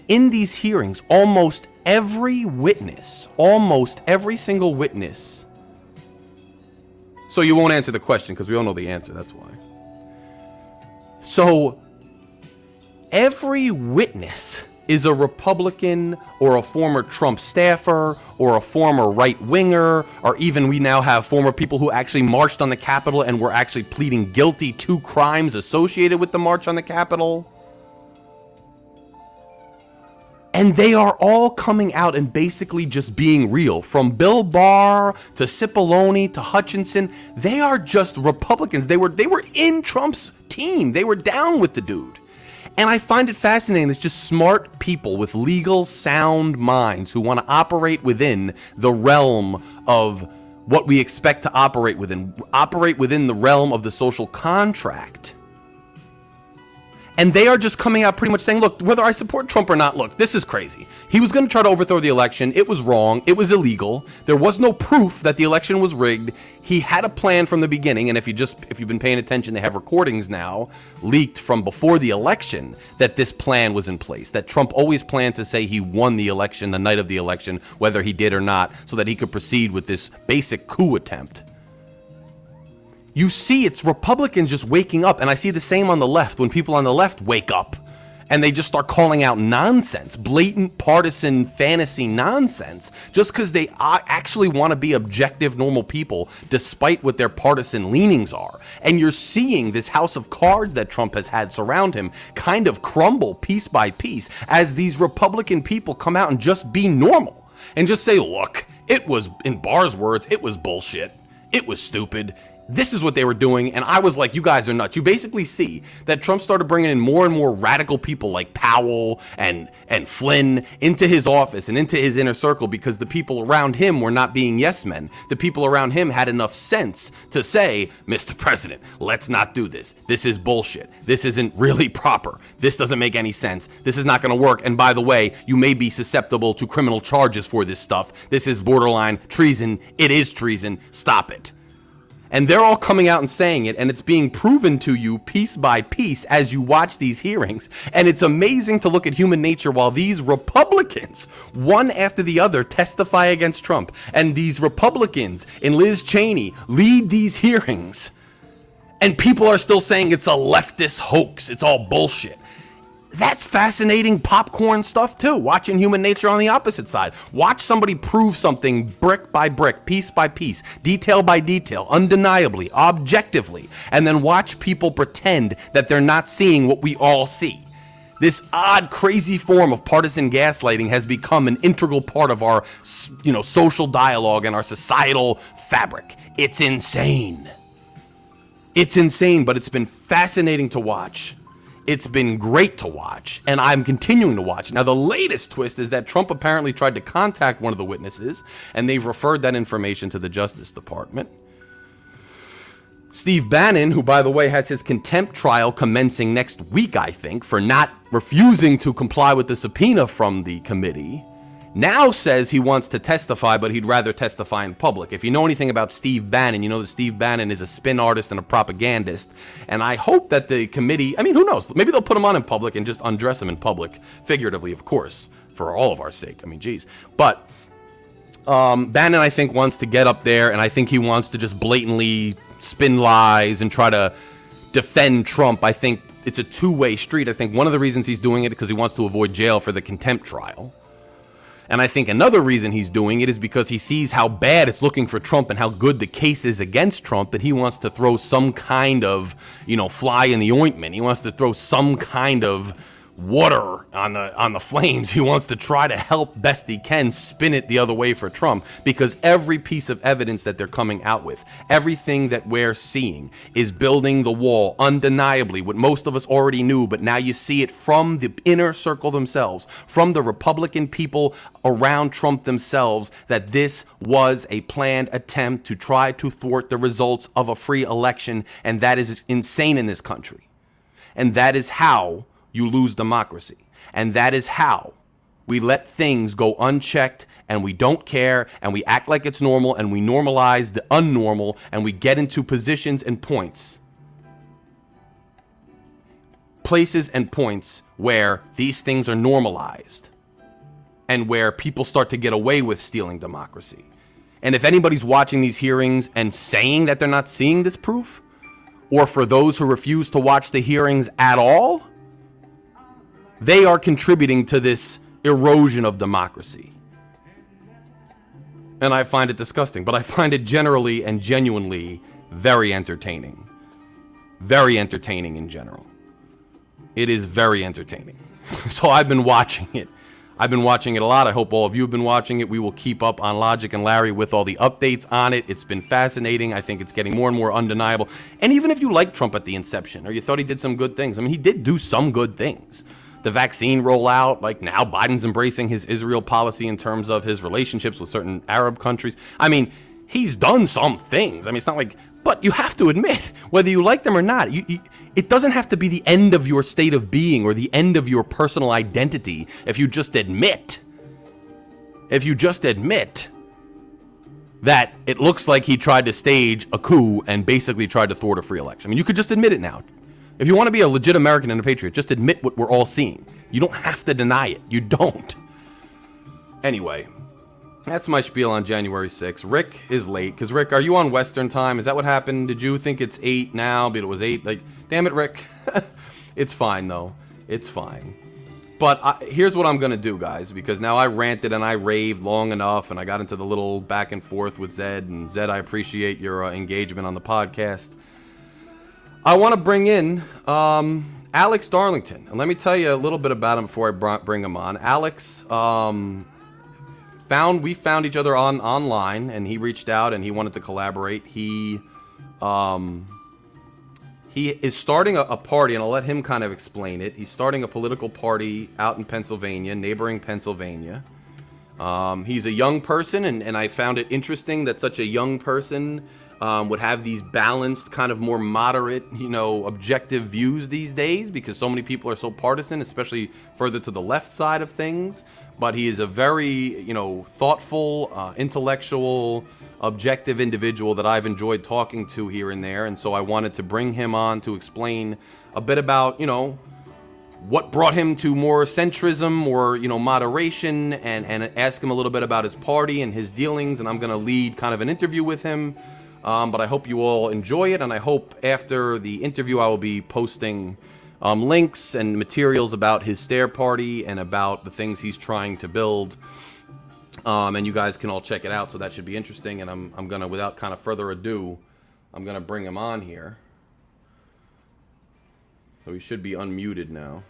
in these hearings, almost every single witness. So you won't answer the question because we all know the answer, that's why. So every witness is a Republican or a former Trump staffer or a former right-winger, or even we now have former people who actually marched on the Capitol and were actually pleading guilty to crimes associated with the march on the Capitol. And they are all coming out and basically just being real. From Bill Barr to Cipollone to Hutchinson, they are just Republicans. They were in Trump's team. They were down with the dude. And I find it fascinating. It's just smart people with legal sound minds who want to operate within the realm of what we expect to operate within the realm of the social contract. And they are just coming out pretty much saying, look, whether I support Trump or not, look, this is crazy. He was going to try to overthrow the election. It was wrong. It was illegal. There was no proof that the election was rigged. He had a plan from the beginning. And if you've been paying attention, they have recordings now leaked from before the election that this plan was in place, that Trump always planned to say he won the election the night of the election, whether he did or not, so that he could proceed with this basic coup attempt. You see, it's Republicans just waking up, and I see the same on the left when people on the left wake up and they just start calling out nonsense, blatant partisan fantasy nonsense, just because they actually want to be objective, normal people, despite what their partisan leanings are. And you're seeing this house of cards that Trump has had surround him kind of crumble piece by piece as these Republican people come out and just be normal and just say, look, it was, in Barr's words, it was bullshit. It was stupid. This is what they were doing, and I was like, you guys are nuts. You basically see that Trump started bringing in more and more radical people like Powell and Flynn into his office and into his inner circle because the people around him were not being yes men. The people around him had enough sense to say, Mr. President, let's not do this. This is bullshit. This isn't really proper. This doesn't make any sense. This is not going to work. And by the way, you may be susceptible to criminal charges for this stuff. This is borderline treason. It is treason. Stop it. And they're all coming out and saying it, and it's being proven to you piece by piece as you watch these hearings. And it's amazing to look at human nature while these Republicans, one after the other, testify against Trump. And these Republicans and Liz Cheney lead these hearings. And people are still saying it's a leftist hoax. It's all bullshit. That's fascinating popcorn stuff too, watching human nature on the opposite side. Watch somebody prove something brick by brick, piece by piece, detail by detail, undeniably, objectively, and then watch people pretend that they're not seeing what we all see. This odd, crazy form of partisan gaslighting has become an integral part of our, social dialogue and our societal fabric. It's insane. It's insane, but it's been fascinating to watch. It's been great to watch, and I'm continuing to watch. Now, the latest twist is that Trump apparently tried to contact one of the witnesses, and they've referred that information to the Justice Department. Steve Bannon, who, by the way, has his contempt trial commencing next week, I think, for not refusing to comply with the subpoena from the committee, now says he wants to testify, but he'd rather testify in public. If you know anything about Steve Bannon, you know that Steve Bannon is a spin artist and a propagandist. And I hope that the committee, who knows? Maybe they'll put him on in public and just undress him in public, figuratively, of course, for all of our sake. Geez. But Bannon, I think, wants to get up there, and I think he wants to just blatantly spin lies and try to defend Trump. I think it's a two-way street. I think one of the reasons he's doing it is because he wants to avoid jail for the contempt trial. And I think another reason he's doing it is because he sees how bad it's looking for Trump and how good the case is against Trump, that he wants to throw some kind of, fly in the ointment. He wants to throw some kind of water on the flames. He wants to try to help best he can spin it the other way for Trump, because every piece of evidence that they're coming out with, everything that we're seeing is building the wall, undeniably, what most of us already knew, but now you see it from the inner circle themselves, from the Republican people around Trump themselves, that this was a planned attempt to try to thwart the results of a free election, and that is insane in this country. And that is how you lose democracy. And that is how we let things go unchecked, and we don't care, and we act like it's normal, and we normalize the unnormal, and we get into positions and places and points where these things are normalized and where people start to get away with stealing democracy. And if anybody's watching these hearings and saying that they're not seeing this proof, or for those who refuse to watch the hearings at all, they are contributing to this erosion of democracy. And I find it disgusting, but I find it generally and genuinely very entertaining. Very entertaining in general. It is very entertaining. So I've been watching it. I've been watching it a lot. I hope all of you have been watching it. We will keep up on Logic and Larry with all the updates on it. It's been fascinating. I think it's getting more and more undeniable. And even if you liked Trump at the inception, or you thought he did some good things, he did do some good things. The vaccine rollout, like now Biden's embracing his Israel policy in terms of his relationships with certain Arab countries. He's done some things. It's not like, but you have to admit, whether you like them or not, it doesn't have to be the end of your state of being or the end of your personal identity if you just admit that it looks like he tried to stage a coup and basically tried to thwart a free election. You could just admit it now. If you want to be a legit American and a patriot, just admit what we're all seeing. You don't have to deny it. You don't. Anyway, that's my spiel on January 6th. Rick is late, because Rick, are you on Western time? Is that what happened? Did you think it's 8 now, but it was 8? Damn it, Rick. It's fine, though. It's fine. But here's what I'm going to do, guys, because now I ranted and I raved long enough, and I got into the little back and forth with Zed. And Zed, I appreciate your engagement on the podcast. I want to bring in Alex Darlington. And let me tell you a little bit about him before I bring him on. Alex, we found each other online, and he reached out and he wanted to collaborate. He is starting a party, and I'll let him kind of explain it. He's starting a political party out in Pennsylvania, neighboring Pennsylvania. He's a young person, and I found it interesting that such a young person would have these balanced, kind of more moderate, objective views these days, because so many people are so partisan, especially further to the left side of things. But he is a very, thoughtful, intellectual, objective individual that I've enjoyed talking to here and there, and so I wanted to bring him on to explain a bit about, what brought him to more centrism or, moderation, and ask him a little bit about his party and his dealings, and I'm going to lead kind of an interview with him. But I hope you all enjoy it, and I hope after the interview I will be posting links and materials about his stair party and about the things he's trying to build. And you guys can all check it out, so that should be interesting. And I'm going to, without kind of further ado, I'm going to bring him on here. So he should be unmuted now.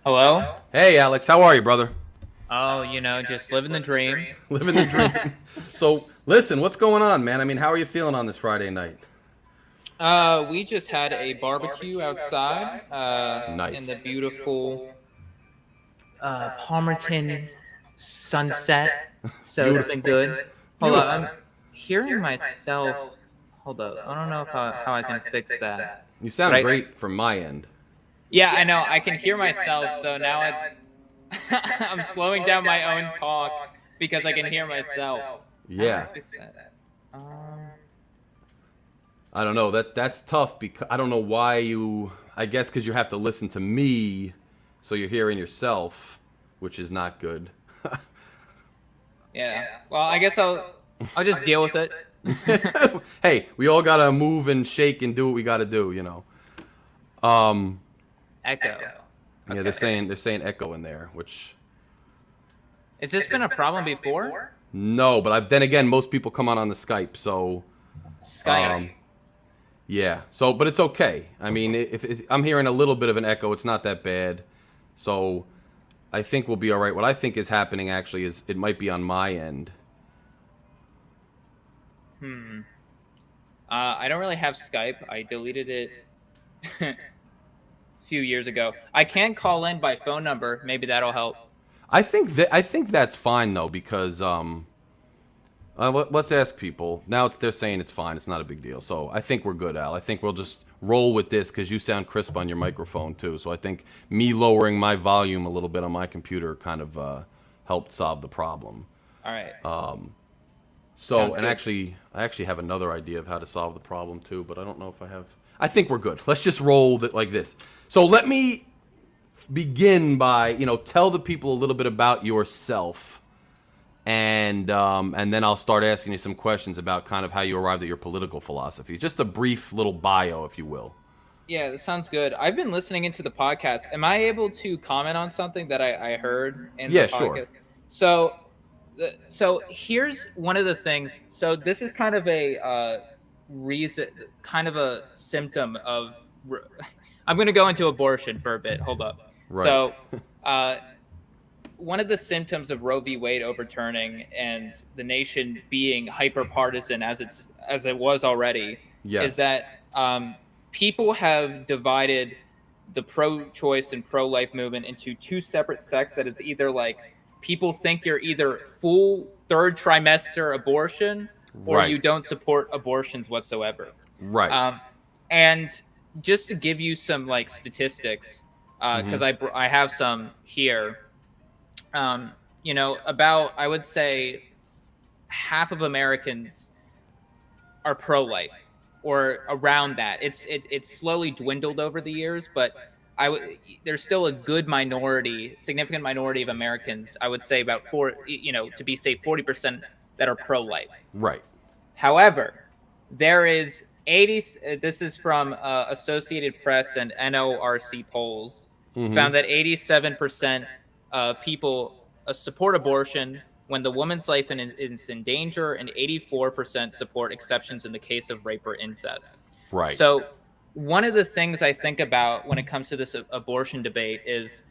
Hello?
Hey, Alex. How are you, brother?
Oh, just living the dream.
Living the dream. So, listen, what's going on, man? I mean, how are you feeling on this Friday night?
We just had a barbecue outside.
Nice.
In the beautiful Palmerton sunset. So it's been good. Hold on, I'm hearing myself. Hold up. I don't know how I can fix that.
You sound great from my end.
Yeah, I know. I can hear myself, so now it's... I'm slowing down my own talk because I can hear myself.
Yeah.
How do I fix that?
I don't know. That's tough because I don't know why you... I guess because you have to listen to me, so you're hearing yourself, which is not good.
Yeah. Well, I guess I'll just deal with it.
Hey, we all gotta move and shake and do what we gotta do,
Echo.
Yeah,
Okay.
they're saying echo in there, which...
Has this been a problem before?
No, but then again, most people come on the Skype, so...
Skype.
Yeah, so, but it's okay. I mean, if I'm hearing a little bit of an echo, it's not that bad. So, I think we'll be all right. What I think is happening, actually, is it might be on my end.
I don't really have Skype. I deleted it a few years ago. I can call in by phone number. Maybe that'll help.
I think that's fine, though, because... let's ask people. Now they're saying it's fine. It's not a big deal. So I think we're good, Al. I think we'll just roll with this because you sound crisp on your microphone too. So I think me lowering my volume a little bit on my computer kind of helped solve the problem.
All right.
So and actually, I actually have another idea of how to solve the problem too, but I don't know if I have. I think we're good. Let's just roll like this. So let me begin by tell the people a little bit about yourself. And then I'll start asking you some questions about kind of how you arrived at your political philosophy. Just a brief little bio, if you will.
Yeah, that sounds good. I've been listening into the podcast. Am I able to comment on something that I heard in the podcast?
Sure.
So here's one of the things. So this is kind of a reason, kind of a symptom of... I'm going to go into abortion for a bit. Hold up.
Right.
So... one of the symptoms of Roe v. Wade overturning and the nation being hyper-partisan as it was already is that people have divided the pro-choice and pro-life movement into two separate sects. That is either like people think you're either full third trimester abortion or you don't support abortions whatsoever.
Right.
And just to give you some like statistics, because I have some here. About, I would say, half of Americans are pro-life or around that. It's slowly dwindled over the years, but there's still a good minority, significant minority of Americans. I would say about to be safe, 40% that are pro-life.
Right.
However, there is 80. This is from Associated Press and NORC polls. Found that 87% people support abortion when the woman's life is in danger, and 84% support exceptions in the case of rape or incest.
Right.
So one of the things I think about when it comes to this abortion debate is,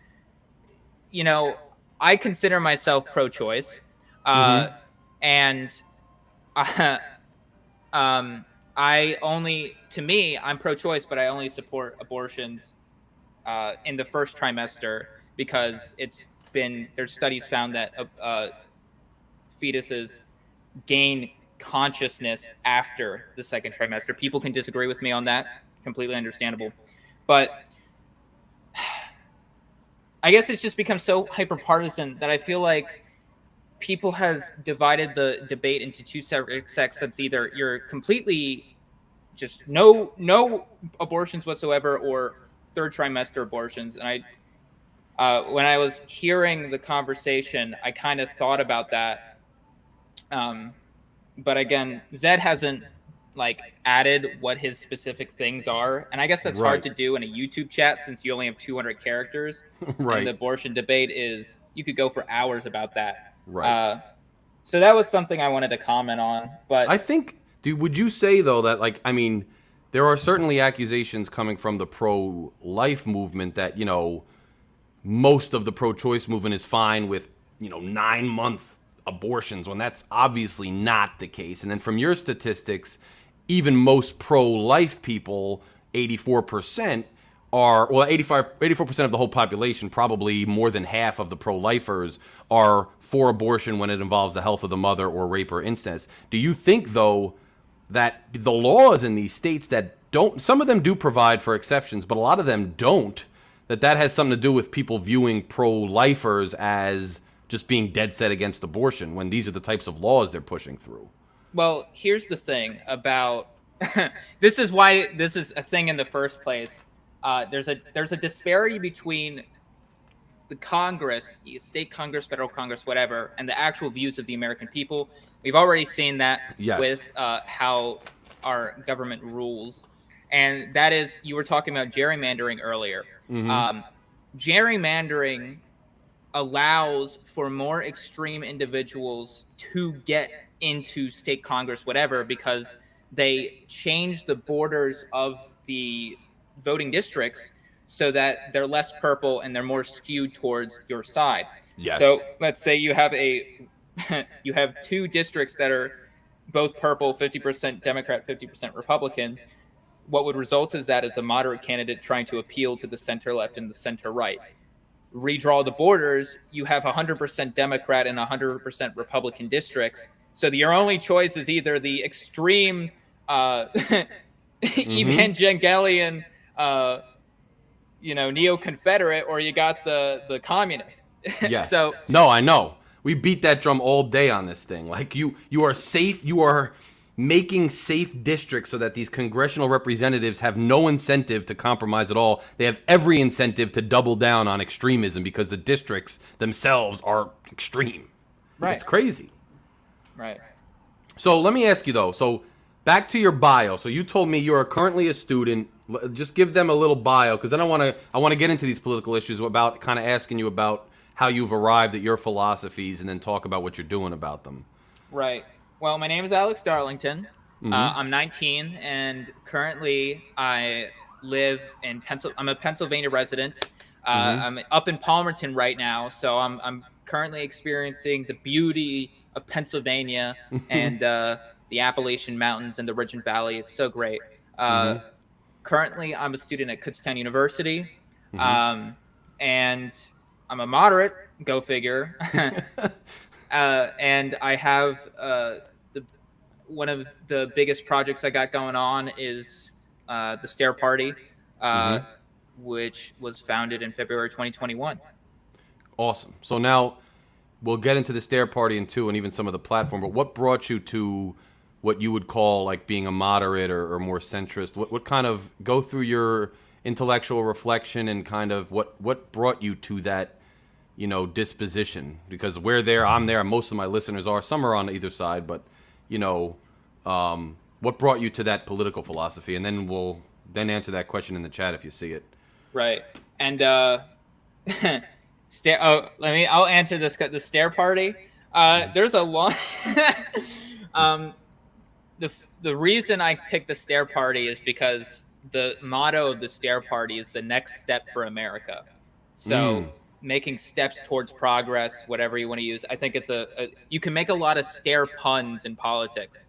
I consider myself pro-choice, and I'm pro-choice, but I only support abortions in the first trimester because there's studies found that fetuses gain consciousness after the second trimester. People can disagree with me on that. Completely understandable. But I guess it's just become so hyper-partisan that I feel like people has divided the debate into two separate sects. That's either you're completely just no abortions whatsoever, or third trimester abortions. And when I was hearing the conversation, I kind of thought about that. But again, Zed hasn't like added what his specific things are, and I guess that's hard to do in a YouTube chat since you only have 200 characters.
Right.
And the abortion debate is you could go for hours about that.
Right.
So that was something I wanted to comment on. But
I think, dude, would you say though that, like, I mean, there are certainly accusations coming from the pro-life movement that, you know, most of the pro-choice movement is fine with, you know, 9-month abortions, when that's obviously not the case. And then from your statistics, even most pro-life people, 84%, are, well, 84% of the whole population, probably more than half of the pro-lifers, are for abortion when it involves the health of the mother or rape or incest. Do you think, though, that the laws in these states that don't, some of them do provide for exceptions, but a lot of them don't, that has something to do with people viewing pro-lifers as just being dead set against abortion when these are the types of laws they're pushing through?
Well, here's the thing about this is why this is a thing in the first place. There's a disparity between the Congress, state Congress, federal Congress, whatever, and the actual views of the American people. We've already seen that with how our government rules. And that is, you were talking about gerrymandering earlier. Gerrymandering allows for more extreme individuals to get into state Congress, whatever, because they change the borders of the voting districts so that they're less purple and they're more skewed towards your side.
Yes.
So let's say you have you have two districts that are both purple, 50% Democrat, 50% Republican. What would result is that as a moderate candidate trying to appeal to the center left and the center right. Redraw the borders, you have 100% Democrat and 100% Republican districts. So your only choice is either the extreme Evangelion, neo-Confederate, or you got the communists.
Yes.
So
no, I know. We beat that drum all day on this thing. Like, you are safe. You are making safe districts so that these congressional representatives have no incentive to compromise at all. They have every incentive to double down on extremism because the districts themselves are extreme.
Right.
It's crazy.
Right.
So let me ask you, though. So back to your bio. So you told me you are currently a student. Just give them a little bio, because then I want to get into these political issues about kind of asking you about how you've arrived at your philosophies and then talk about what you're doing about them.
Right. Well, my name is Alex Darlington. I'm 19, and currently I live in I'm a Pennsylvania resident. I'm up in Palmerton right now, so I'm currently experiencing the beauty of Pennsylvania and the Appalachian Mountains and the Ridge Valley. It's so great. Currently, I'm a student at Kutztown University, and I'm a moderate. Go figure. And I have one of the biggest projects I got going on is the Stair Party, which was founded in February 2021.
Awesome. So now we'll get into the Stair Party and even some of the platform. But what brought you to what you would call like being a moderate or more centrist? What kind of, go through your intellectual reflection and kind of what brought you to that, disposition? Because we're there, I'm there, most of my listeners are. Some are on either side, but what brought you to that political philosophy? And then we'll answer that question in the chat if you see it.
Right. And I'll answer this. The Stair Party. There's a long. The reason I picked the Stair Party is because the motto of the Stair Party is the next step for America. So making steps towards progress, whatever you want to use. I think it's you can make a lot of stair puns in politics.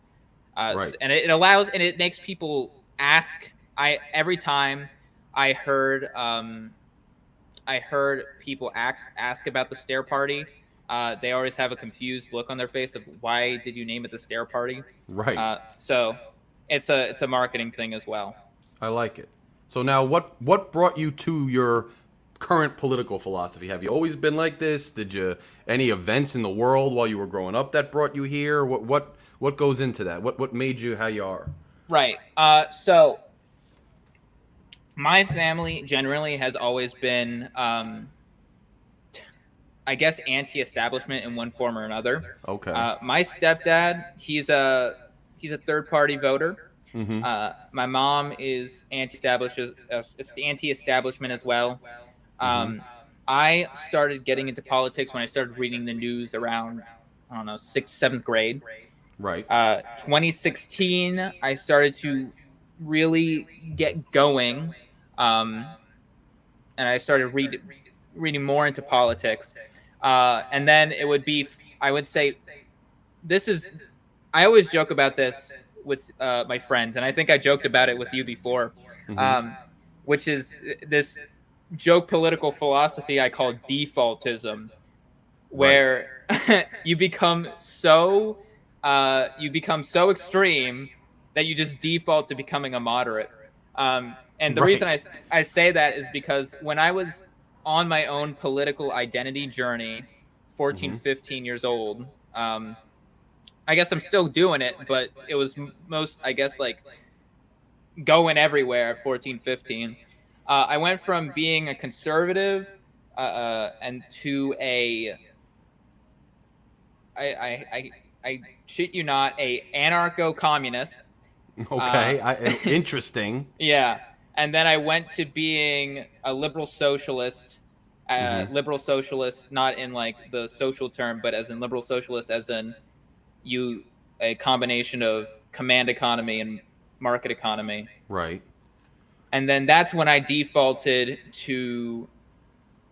Right.
And it allows, and it makes people ask. Every time I heard people ask about the Stair Party, they always have a confused look on their face of, why did you name it the Stair Party?
Right.
So it's a marketing thing as well.
I like it. So now what brought you to your current political philosophy? Have you always been like this? Did you any events in the world while you were growing up that brought you here? What goes into that? What made you how you are?
Right. So my family generally has always been, I guess, anti-establishment in one form or another.
Okay.
My stepdad, he's a third-party voter.
Mm-hmm.
My mom is anti-establishment as well.
Mm-hmm.
I started getting into politics when I started reading the news around, I don't know, 6th, 7th grade.
Right.
2016, I started to really get going, and I started reading more into politics. And then it would be, I would say, this is, I always joke about this with my friends, and I think I joked about it with you before,
Mm-hmm.
which is this joke political philosophy I call defaultism,
Right.
where you become so extreme that you just default to becoming a moderate. And the reason
Right.
I say that is because when I was on my own political identity journey, 14,
Mm-hmm.
15 years old, I guess I'm still doing it, but it was most, I guess, like going everywhere at 14, 15. I went from being a conservative and to I shit you not, a anarcho-communist.
Okay. Interesting.
Yeah. And then I went to being a liberal socialist.
Mm-hmm.
Liberal socialist, not in like the social term, but as in liberal socialist, as in a combination of command economy and market economy.
Right.
And then that's when I defaulted to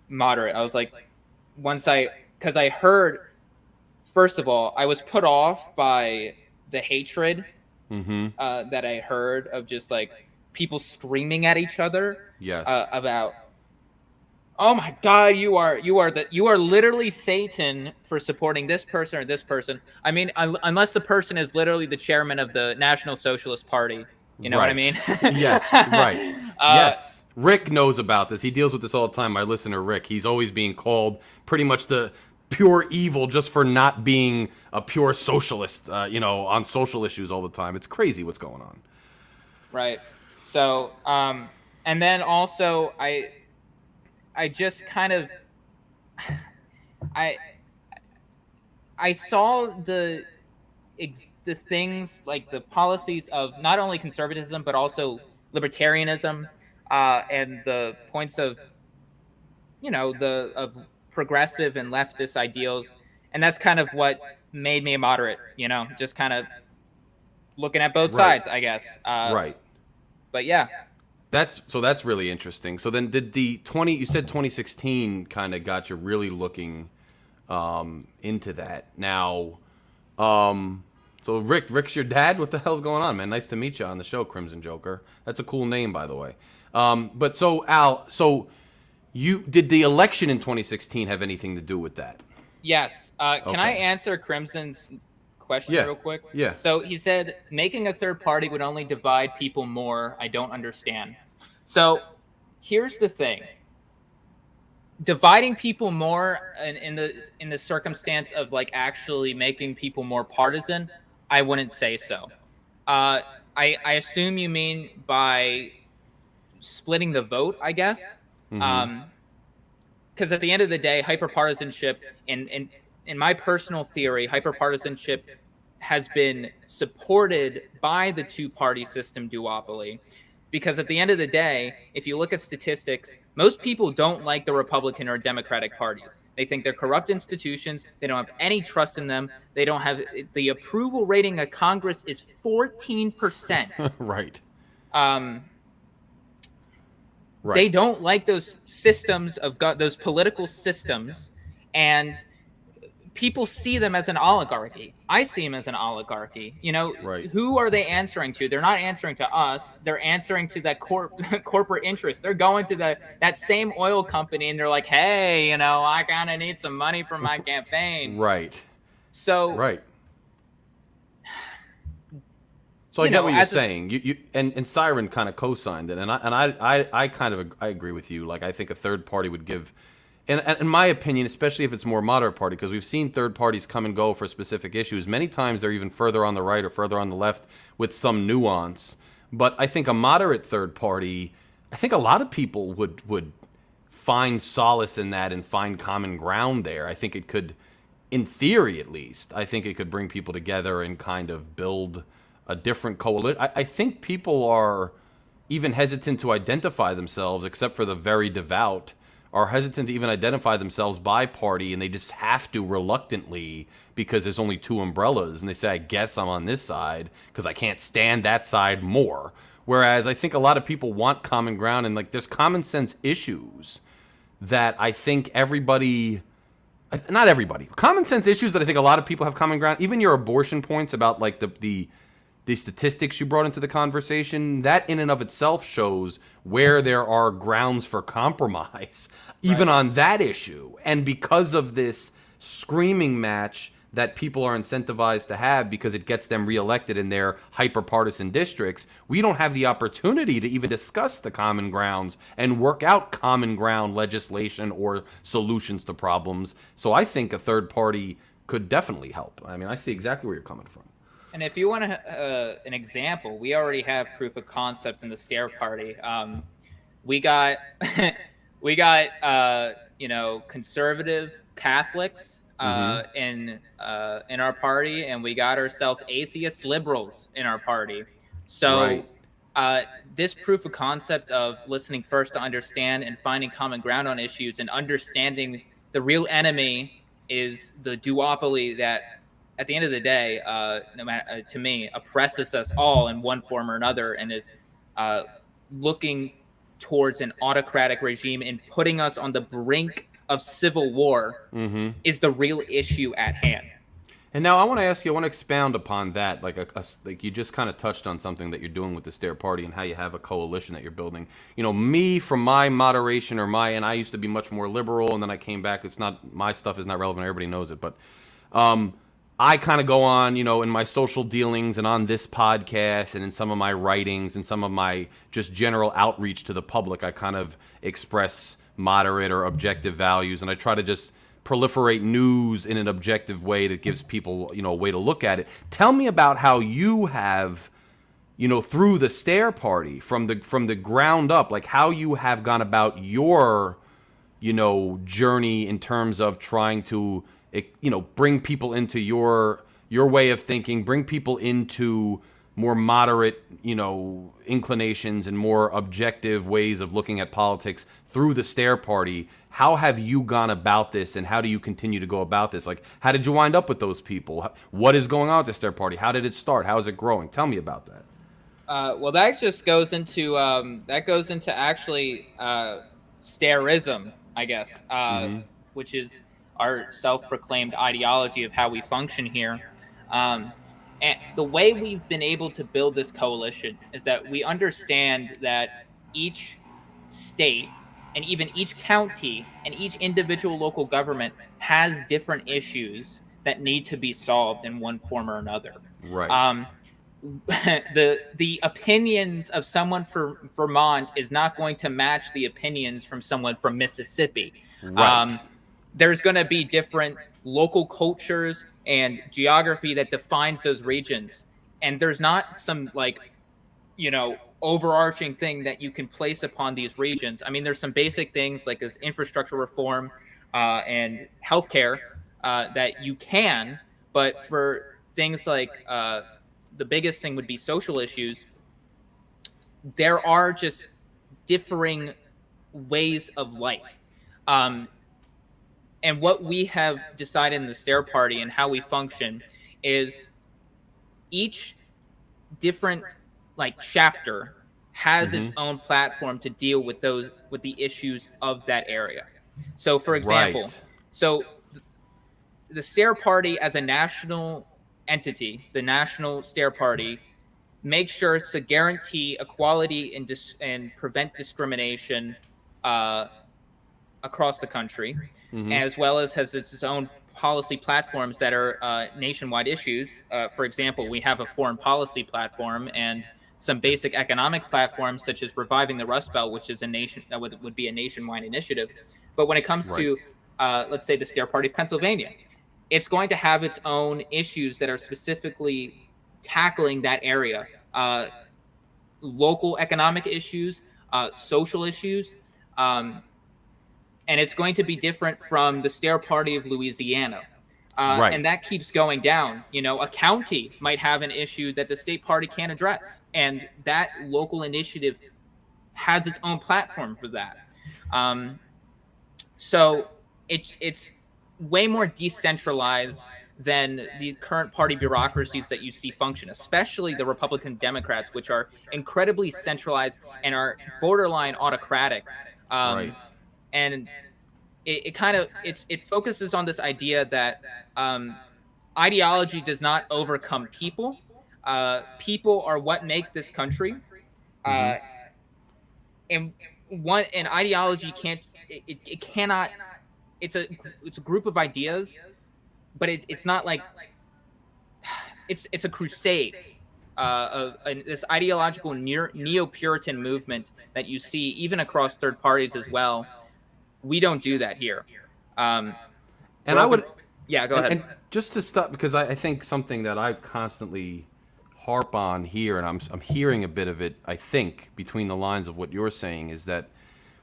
moderate. I was like, because I heard, first of all, I was put off by the hatred
Mm-hmm.
that I heard of just like people screaming at each other
Yes.
about, oh my God, you are literally Satan for supporting this person or this person. I mean, unless the person is literally the chairman of the National Socialist Party. You know what I mean?
Yes. Right. Yes. Rick knows about this. He deals with this all the time. My listener, Rick, he's always being called pretty much the pure evil just for not being a pure socialist, on social issues all the time. It's crazy what's going on.
Right. So, and then also I just kind of, I saw the things, like the policies of not only conservatism but also libertarianism, and the points of of progressive and leftist ideals, and that's kind of what made me a moderate. Just kind of looking at both
Right.
sides, I guess.
Right.
But yeah.
That's really interesting. So then did you said 2016 kind of got you really looking into that. Now so Rick's your dad? What the hell's going on, man? Nice to meet you on the show, Crimson Joker. That's a cool name, by the way. But so Al, did the election in 2016 have anything to do with that?
Yes. Can
Okay.
I answer Crimson's question real quick?
Yeah.
So he said, making a third party would only divide people more. I don't understand. So here's the thing. Dividing people more in the circumstance of like actually making people more partisan, I wouldn't say so. I assume you mean by splitting the vote, I guess.
Mm-hmm.
Because at the end of the day, hyperpartisanship, in my personal theory, hyperpartisanship has been supported by the two-party system duopoly. Because at the end of the day, if you look at statistics, most people don't like the Republican or Democratic parties. They think they're corrupt institutions. They don't have any trust in them. They don't have the approval rating of Congress is 14%.
Right.
Right. They don't like those systems those political systems, and people see them as an oligarchy. I see them as an oligarchy.
Right.
Who are they answering to? They're not answering to us. They're answering to that corporate interest. They're going to that same oil company, and they're like, hey, I kind of need some money for my campaign.
Right.
So.
Right. So I get what you're saying. You and Siren kind of co-signed it, and I agree with you. Like, I think a third party would give, and in my opinion, especially if it's a more moderate party, because we've seen third parties come and go for specific issues. Many times they're even further on the right or further on the left with some nuance. But I think a moderate third party, I think a lot of people would find solace in that and find common ground there. I think it could, in theory at least, I think it could bring people together and kind of build a different coalition. I think people are even hesitant to identify themselves, except for the very devout, are hesitant to even identify themselves by party, and they just have to reluctantly because there's only two umbrellas, and they say, I guess I'm on this side because I can't stand that side more. Whereas I think a lot of people want common ground, and like there's common sense issues that I think everybody, not everybody, common sense issues that I think a lot of people have common ground. Even your abortion points about like the statistics you brought into the conversation, that in and of itself shows where there are grounds for compromise, even on that issue. And because of this screaming match that people are incentivized to have because it gets them reelected in their hyper-partisan districts, we don't have the opportunity to even discuss the common grounds and work out common ground legislation or solutions to problems. So I think a third party could definitely help. I mean, I see exactly where you're coming from.
And if you want an example, we already have proof of concept in the Stair Party. We got, conservative Catholics in our party, and we got ourselves atheist liberals in our party. So this proof of concept of listening first to understand and finding common ground on issues and understanding the real enemy is the duopoly that, at the end of the day, no matter, to me, oppresses us all in one form or another, and is looking towards an autocratic regime and putting us on the brink of civil war, is the real issue at hand.
And now I want to ask you, I want to expound upon that. Like you just kind of touched on something that you're doing with the Stair Party and how you have a coalition that you're building. You know, me, from my moderation and I used to be much more liberal, and then I came back. It's not, my stuff is not relevant. Everybody knows it, but I kind of go on, in my social dealings and on this podcast and in some of my writings and some of my just general outreach to the public, I kind of express moderate or objective values, and I try to just proliferate news in an objective way that gives people, a way to look at it. Tell me about how you have, through the Stair Party, from the ground up, like how you have gone about your, journey in terms of trying to, bring people into your way of thinking, bring people into more moderate, inclinations and more objective ways of looking at politics through the Stair Party. How have you gone about this, and how do you continue to go about this? Like, how did you wind up with those people? What is going on at the Stair Party? How did it start? How is it growing? Tell me about that.
Well, that just goes into actually stairism, I guess, which is our self-proclaimed ideology of how we function here. And the way we've been able to build this coalition is that we understand that each state and even each county and each individual local government has different issues that need to be solved in one form or another.
Right.
The opinions of someone from Vermont is not going to match the opinions from someone from Mississippi.
Right.
There's going to be different local cultures and geography that defines those regions. And there's not some overarching thing that you can place upon these regions. I mean, there's some basic things like this infrastructure reform and healthcare that you can, but for things like the biggest thing would be social issues, there are just differing ways of life. And what we have decided in the Stair Party and how we function is each different chapter has its own platform to deal with the issues of that area. So, for example, the Stair Party as a national entity, the National Stair Party, makes sure to guarantee equality and prevent discrimination across the country, as well as has its own policy platforms that are nationwide issues. For example, we have a foreign policy platform and some basic economic platforms, such as reviving the Rust Belt, which is a nation that would be a nationwide initiative. But when it comes to, let's say, the Stair Party of Pennsylvania, it's going to have its own issues that are specifically tackling that area. Local economic issues, social issues, and it's going to be different from the Stair Party of Louisiana. And that keeps going down. You know, a county might have an issue that the state party can't address, and that local initiative has its own platform for that. So it's way more decentralized than the current party bureaucracies that you see function, especially the Republican Democrats, which are incredibly centralized and are borderline autocratic. And it focuses on this idea that ideology does not overcome people. People are what make this country. And an ideology cannot. It's a group of ideas, but it's not like it's a crusade of this ideological neo-Puritan movement that you see even across third parties as well. We don't do that here.
And I would,
yeah, go ahead.
And just to stop, because I think something that I constantly harp on here, and I'm hearing a bit of it, I think, between the lines of what you're saying, is that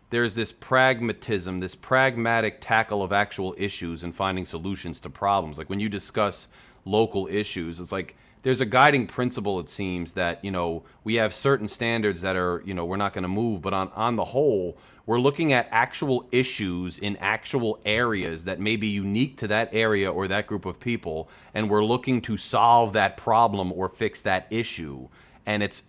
there's this pragmatism, this pragmatic tackle of actual issues and finding solutions to problems. Like when you discuss local issues, it's like there's a guiding principle, it seems, that, you know, we have certain standards that are, you know, we're not going to move, but on the whole, we're looking at actual issues in actual areas that may be unique to that area or that group of people, and we're looking to solve that problem or fix that issue. And it's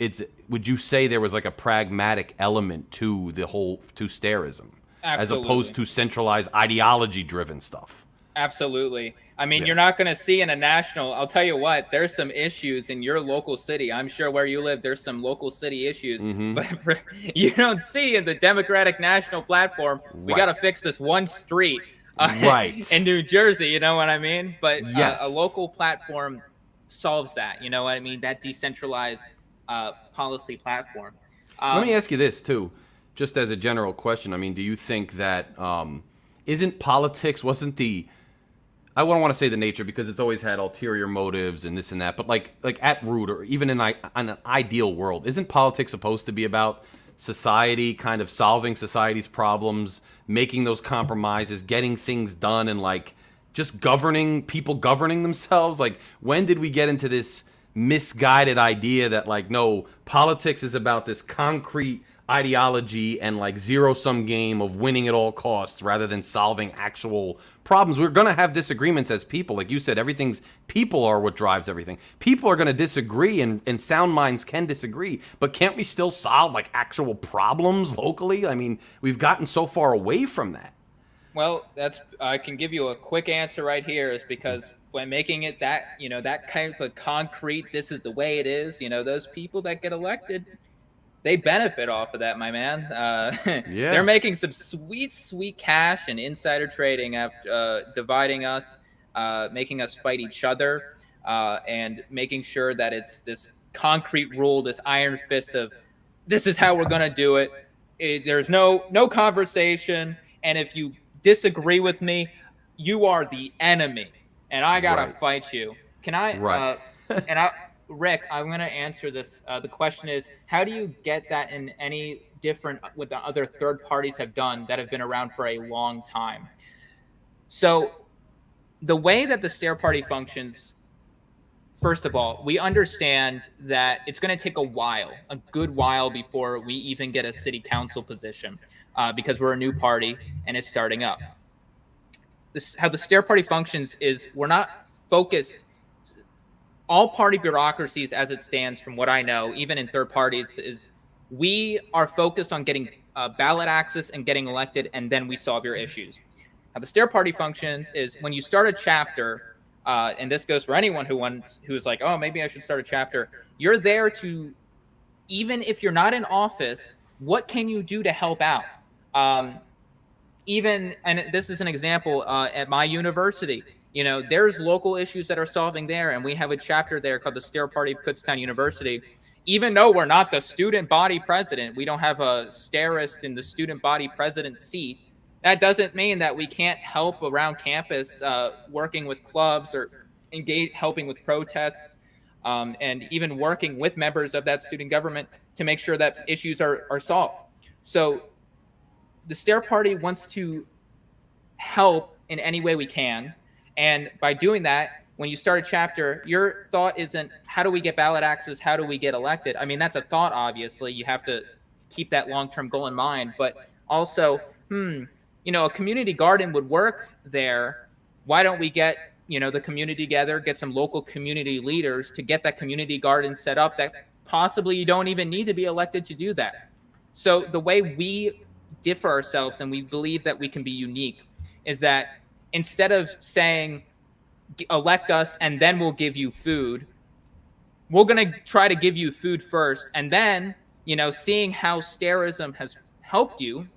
would you say there was like a pragmatic element to the whole, to Stairism, as opposed to centralized ideology-driven stuff?
Absolutely. I mean, you're not going to see in a national, I'll tell you what, there's some issues in your local city. I'm sure where you live, there's some local city issues. But you don't see in the Democratic National Platform, we got to fix this one street in New Jersey, you know what I mean? But a local platform solves that, you know what I mean? That decentralized policy platform.
Let me ask you this, too, just as a general question. I mean, do you think that isn't politics, I wouldn't want to say the nature, because it's always had ulterior motives and this and that, but like at root, or even in an ideal world, isn't politics supposed to be about society, kind of solving society's problems, making those compromises, getting things done, and like just people governing themselves? Like, when did we get into this misguided idea that, like, no, politics is about this concrete ideology and like zero-sum game of winning at all costs rather than solving actual problems? We're going to have disagreements as people. Like you said, people are what drives everything. People are going to disagree, and sound minds can disagree, but can't we still solve like actual problems locally? I mean, we've gotten so far away from that.
Well, I can give you a quick answer right here, is because when making it that, you know, that kind of a concrete, this is the way it is, you know, those people that get elected, they benefit off of that, my man. They're making some sweet cash and insider trading after dividing us, making us fight each other, and making sure that it's this concrete rule, this iron fist of this is how we're going to do it. There's no conversation. And if you disagree with me, you are the enemy, and I got to fight you. Can I? Rick, I'm going to answer this. The question is, how do you get that in any different what the other third parties have done that have been around for a long time? So the way that the Stair Party functions, first of all, we understand that it's going to take a good while before we even get a city council position, because we're a new party and it's starting up. How the Stair Party functions is we're not focused. All party bureaucracies, as it stands, from what I know, even in third parties, is we are focused on getting ballot access and getting elected, and then we solve your issues. How the Stair Party functions is when you start a chapter, and this goes for anyone who's like, oh, maybe I should start a chapter. You're there to, even if you're not in office, what can you do to help out? And this is an example at my university. there's local issues that are solving there, and we have a chapter there called the Stair Party of Kutztown University. Even though we're not the student body president, we don't have a stairist in the student body president seat. That doesn't mean that we can't help around campus, working with clubs or helping with protests, and even working with members of that student government to make sure that issues are solved. So the Stair Party wants to help in any way we can. And by doing that, when you start a chapter, your thought isn't, how do we get ballot access? How do we get elected? I mean, that's a thought, obviously. You have to keep that long-term goal in mind. But also, a community garden would work there. Why don't we get, the community together, get some local community leaders to get that community garden set up that possibly you don't even need to be elected to do that. So the way we differ ourselves, and we believe that we can be unique, is that instead of saying, elect us and then we'll give you food, we're going to try to give you food first. And then, seeing how stairism has helped you,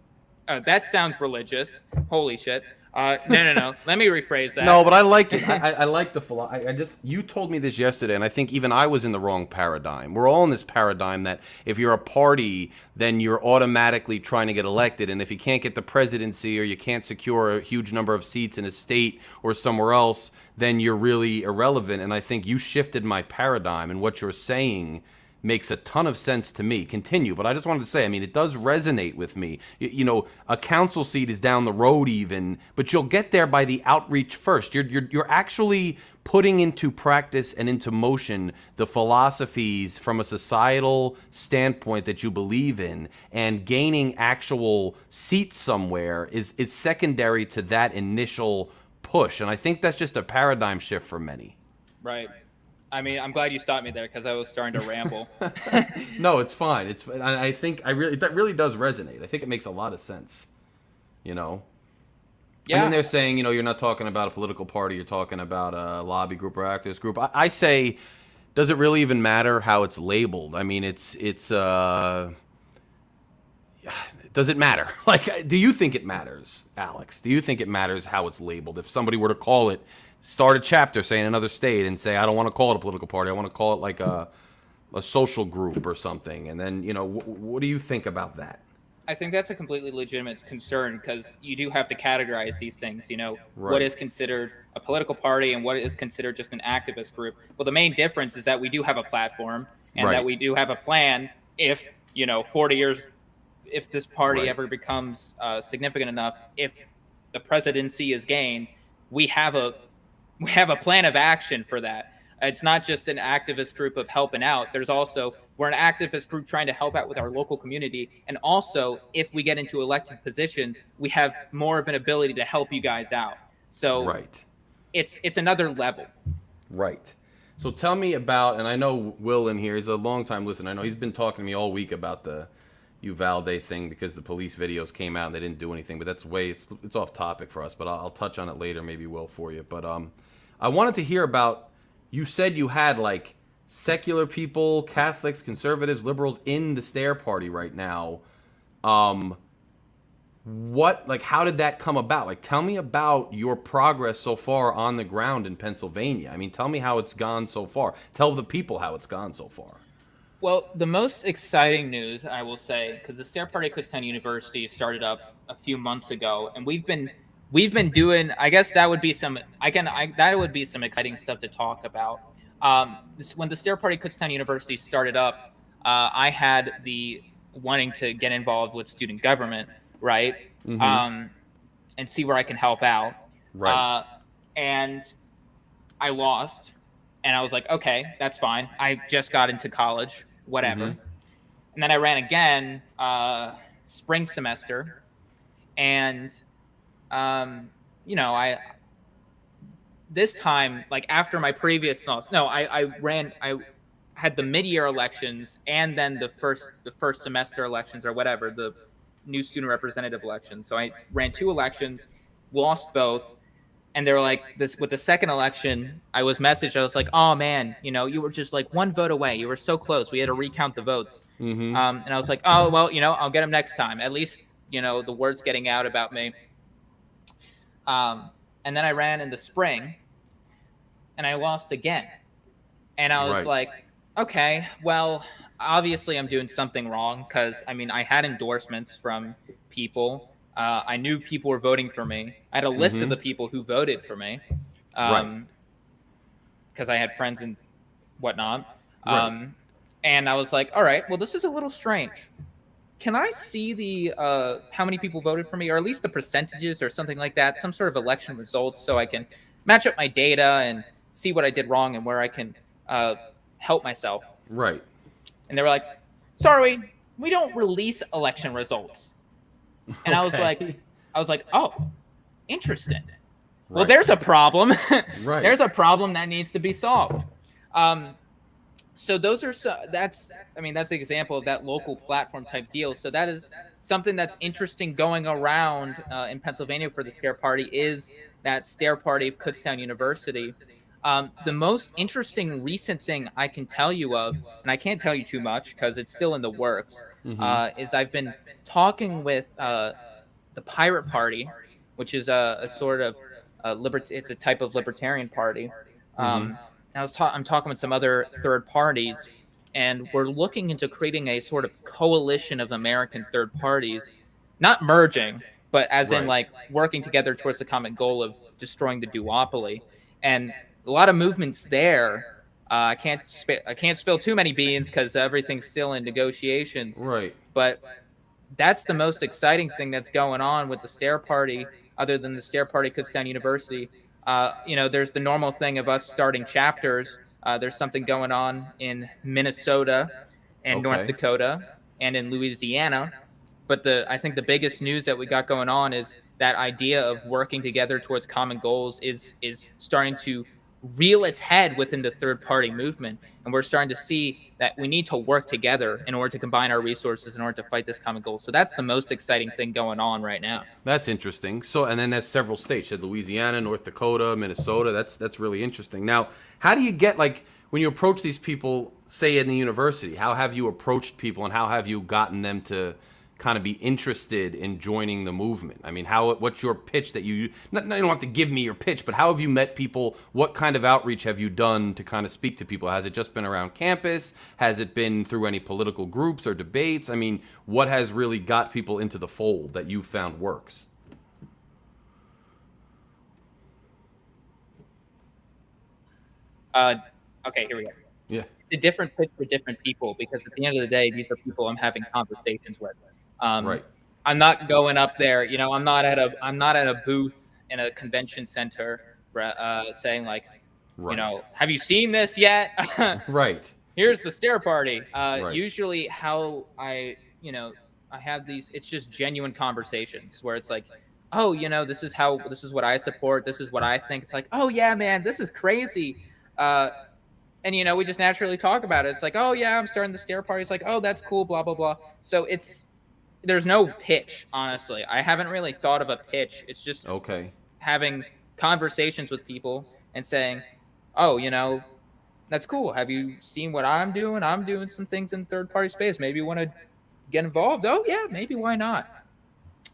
that sounds religious. Holy shit. No. Let me rephrase that.
No, but I like it. I like the philosophy. You told me this yesterday, and I think even I was in the wrong paradigm. We're all in this paradigm that if you're a party, then you're automatically trying to get elected. And if you can't get the presidency or you can't secure a huge number of seats in a state or somewhere else, then you're really irrelevant. And I think you shifted my paradigm, and what you're saying makes a ton of sense to me. Continue, but I just wanted to say, it does resonate with me. A council seat is down the road even, but you'll get there by the outreach first. You're actually putting into practice and into motion the philosophies from a societal standpoint that you believe in, and gaining actual seats somewhere is secondary to that initial push. And I think that's just a paradigm shift for many.
Right. I'm glad you stopped me there because I was starting to ramble.
No, it's fine. I think that really does resonate. I think it makes a lot of sense. Yeah. And then they're saying, you're not talking about a political party. You're talking about a lobby group or activist group. I say, does it really even matter how it's labeled? Does it matter? Do you think it matters, Alex? Do you think it matters how it's labeled? If somebody were to call it, start a chapter, say, in another state, and say, I don't want to call it a political party. I want to call it like a social group or something. And then, what do you think about that?
I think that's a completely legitimate concern, because you do have to categorize these things,
Right.
What is considered a political party and what is considered just an activist group. Well, the main difference is that we do have a platform, and
Right.
that we do have a plan if, 40 years, if this party
Right.
ever becomes significant enough, if the presidency is gained, we have a plan of action for that. It's not just an activist group of helping out. We're an activist group trying to help out with our local community. And also, if we get into elected positions, we have more of an ability to help you guys out. So
right.
It's another level.
Right. So tell me about, and I know Will in here, he's a long-time listener. I know he's been talking to me all week about the Uvalde thing because the police videos came out and they didn't do anything. But that's it's off topic for us. But I'll touch on it later, maybe Will, for you. But I wanted to hear about, you said you had secular people, Catholics, conservatives, liberals in the Stair Party right now. How did that come about? Tell me about your progress so far on the ground in Pennsylvania. Tell me how it's gone so far. Tell the people how it's gone so far.
Well, the most exciting news, I will say, because the Stair Party at Kutztown University started up a few months ago, and we've been doing, I guess that would be some exciting stuff to talk about. When the Stair Party at Kutztown University started up, I had the wanting to get involved with student government, right?
Mm-hmm.
And see where I can help out.
Right.
And I lost, and I was like, okay, that's fine. I just got into college, whatever.
Mm-hmm.
And then I ran again spring semester, and I this time, after my previous I had the mid-year elections and then the first semester elections, or whatever, the new student representative elections. So I ran 2 elections, lost both. And they were like, this with the second election, I was messaged. I was like, oh man, you were just 1 vote away. You were so close. We had to recount the votes.
Mm-hmm.
And I was like, oh, well, I'll get them next time. At least, the word's getting out about me. And then I ran in the spring, and I lost again. And I was like, okay, well, obviously I'm doing something wrong because, I mean, I had endorsements from people. I knew people were voting for me. I had a list of the people who voted for me because I had friends and whatnot. And I was like, all right, well, this is a little strange. Can I see the how many people voted for me, or at least the percentages or something like that, some sort of election results, so I can match up my data and see what I did wrong and where I can help myself.
Right.
And they were like, sorry, we don't release election results. And I was like, oh, interesting. Well, there's a problem. There's a problem that needs to be solved. So that's the example of that local platform type deal. So that is something that's interesting going around in Pennsylvania for the Stair Party, is that Stair Party of Kutztown University. The most interesting recent thing I can tell you of, and I can't tell you too much because it's still in the works, is I've been talking with the Pirate Party, which is a sort of it's a type of libertarian party. I'm talking with some other third parties, and we're looking into creating a sort of coalition of American third parties, not merging, but as in like working together towards the common goal of destroying the duopoly. And a lot of movements there. I can't spill too many beans because everything's still in negotiations.
Right.
But that's the most exciting thing that's going on with the Stair Party, other than the Stair Party Kutztown University. There's the normal thing of us starting chapters. There's something going on in Minnesota and North Dakota and in Louisiana. But I think the biggest news that we got going on is that idea of working together towards common goals is starting to reel its head within the third party movement. And we're starting to see that we need to work together in order to combine our resources in order to fight this common goal. So that's the most exciting thing going on right now.
That's interesting. So, and then that's several states. You had Louisiana, North Dakota, Minnesota. That's really interesting. Now, how do you get, like, when you approach these people, say in the university, how have you approached people and how have you gotten them to kind of be interested in joining the movement? I mean, what's your pitch that you don't have to give me your pitch, but how have you met people? What kind of outreach have you done to kind of speak to people? Has it just been around campus? Has it been through any political groups or debates? I mean, what has really got people into the fold that you found works?
Okay, here we go.
Yeah.
It's a different pitch for different people, because at the end of the day, these are people I'm having conversations with. I'm not going up there, I'm not at a booth in a convention center saying like, have you seen this yet? Here's the Stair Party. Usually how I have these, it's just genuine conversations where it's like, oh, this is what I support. This is what I think. It's like, oh yeah, man, this is crazy. And we just naturally talk about it. It's like, oh yeah, I'm starting the Stair Party. It's like, oh, that's cool, blah, blah, blah. So there's no pitch, honestly. I haven't really thought of a pitch. It's just having conversations with people and saying, oh, that's cool. Have you seen what I'm doing? I'm doing some things in third party space. Maybe you want to get involved? Oh yeah, maybe, why not?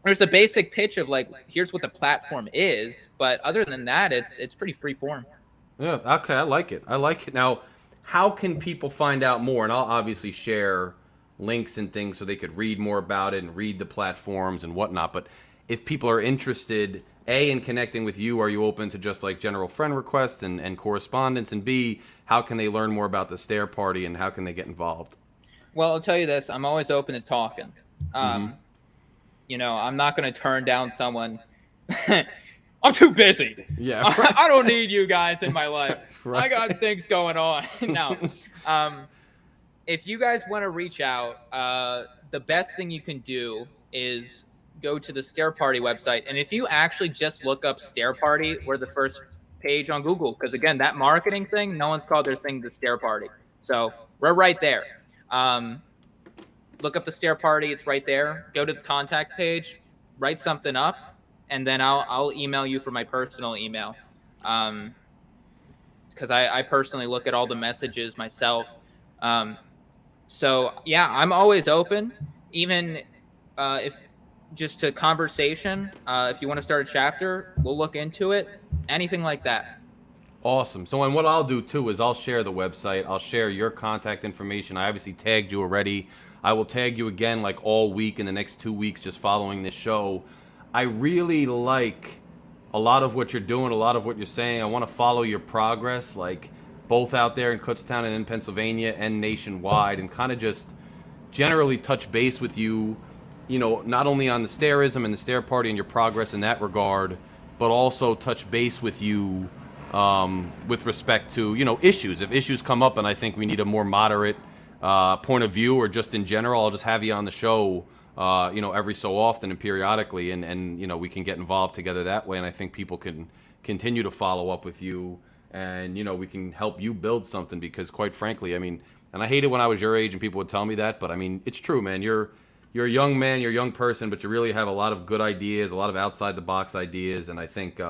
There's the basic pitch of like, here's what the platform is, but other than that, it's pretty free form.
Yeah, okay, I like it. Now, how can people find out more? And I'll obviously share links and things so they could read more about it and read the platforms and whatnot. But if people are interested, A, in connecting with you, are you open to just like general friend requests and correspondence? And B, how can they learn more about the Stair Party and how can they get involved?
Well, I'll tell you this. I'm always open to talking. I'm not going to turn down someone. I'm too busy. Yeah, right. I don't need you guys in my life. Right. I got things going on. No. If you guys want to reach out, the best thing you can do is go to the Stair Party website. And if you actually just look up Stair Party, we're the first page on Google. Because, again, that marketing thing, no one's called their thing the Stair Party. So we're right there. Look up the Stair Party. It's right there. Go to the contact page. Write something up. And then I'll email you for my personal email, because I personally look at all the messages myself. So yeah, I'm always open, even if just to conversation. If you want to start a chapter, we'll look into it. Anything like that.
Awesome. So, and what I'll do too is I'll share the website. I'll share your contact information. I obviously tagged you already. I will tag you again like all week in the next 2 weeks just following this show. I really like a lot of what you're doing, a lot of what you're saying. I want to follow your progress, like both out there in Kutztown and in Pennsylvania and nationwide, and kind of just generally touch base with you, not only on the Stairism and the Stair Party and your progress in that regard, but also touch base with you with respect to, issues. If issues come up and I think we need a more moderate point of view, or just in general, I'll just have you on the show, every so often and periodically, and we can get involved together that way. And I think people can continue to follow up with you, and, we can help you build something, because quite frankly, I mean, and I hated when I was your age and people would tell me that, but I mean, it's true, man. You're a young man, you're a young person, but you really have a lot of good ideas, a lot of outside the box ideas. And I think,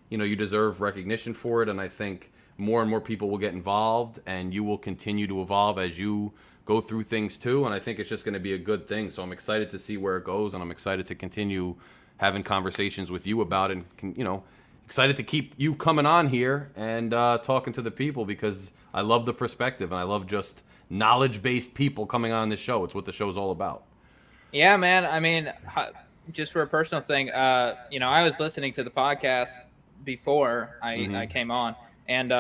you deserve recognition for it. And I think more and more people will get involved, and you will continue to evolve as you go through things too. And I think it's just going to be a good thing. So I'm excited to see where it goes, and I'm excited to continue having conversations with you about it, and, excited to keep you coming on here and talking to the people, because I love the perspective, and I love just knowledge-based people coming on this show. It's what the show's all about.
Yeah, man. I mean, just for a personal thing, I was listening to the podcast before I came on, and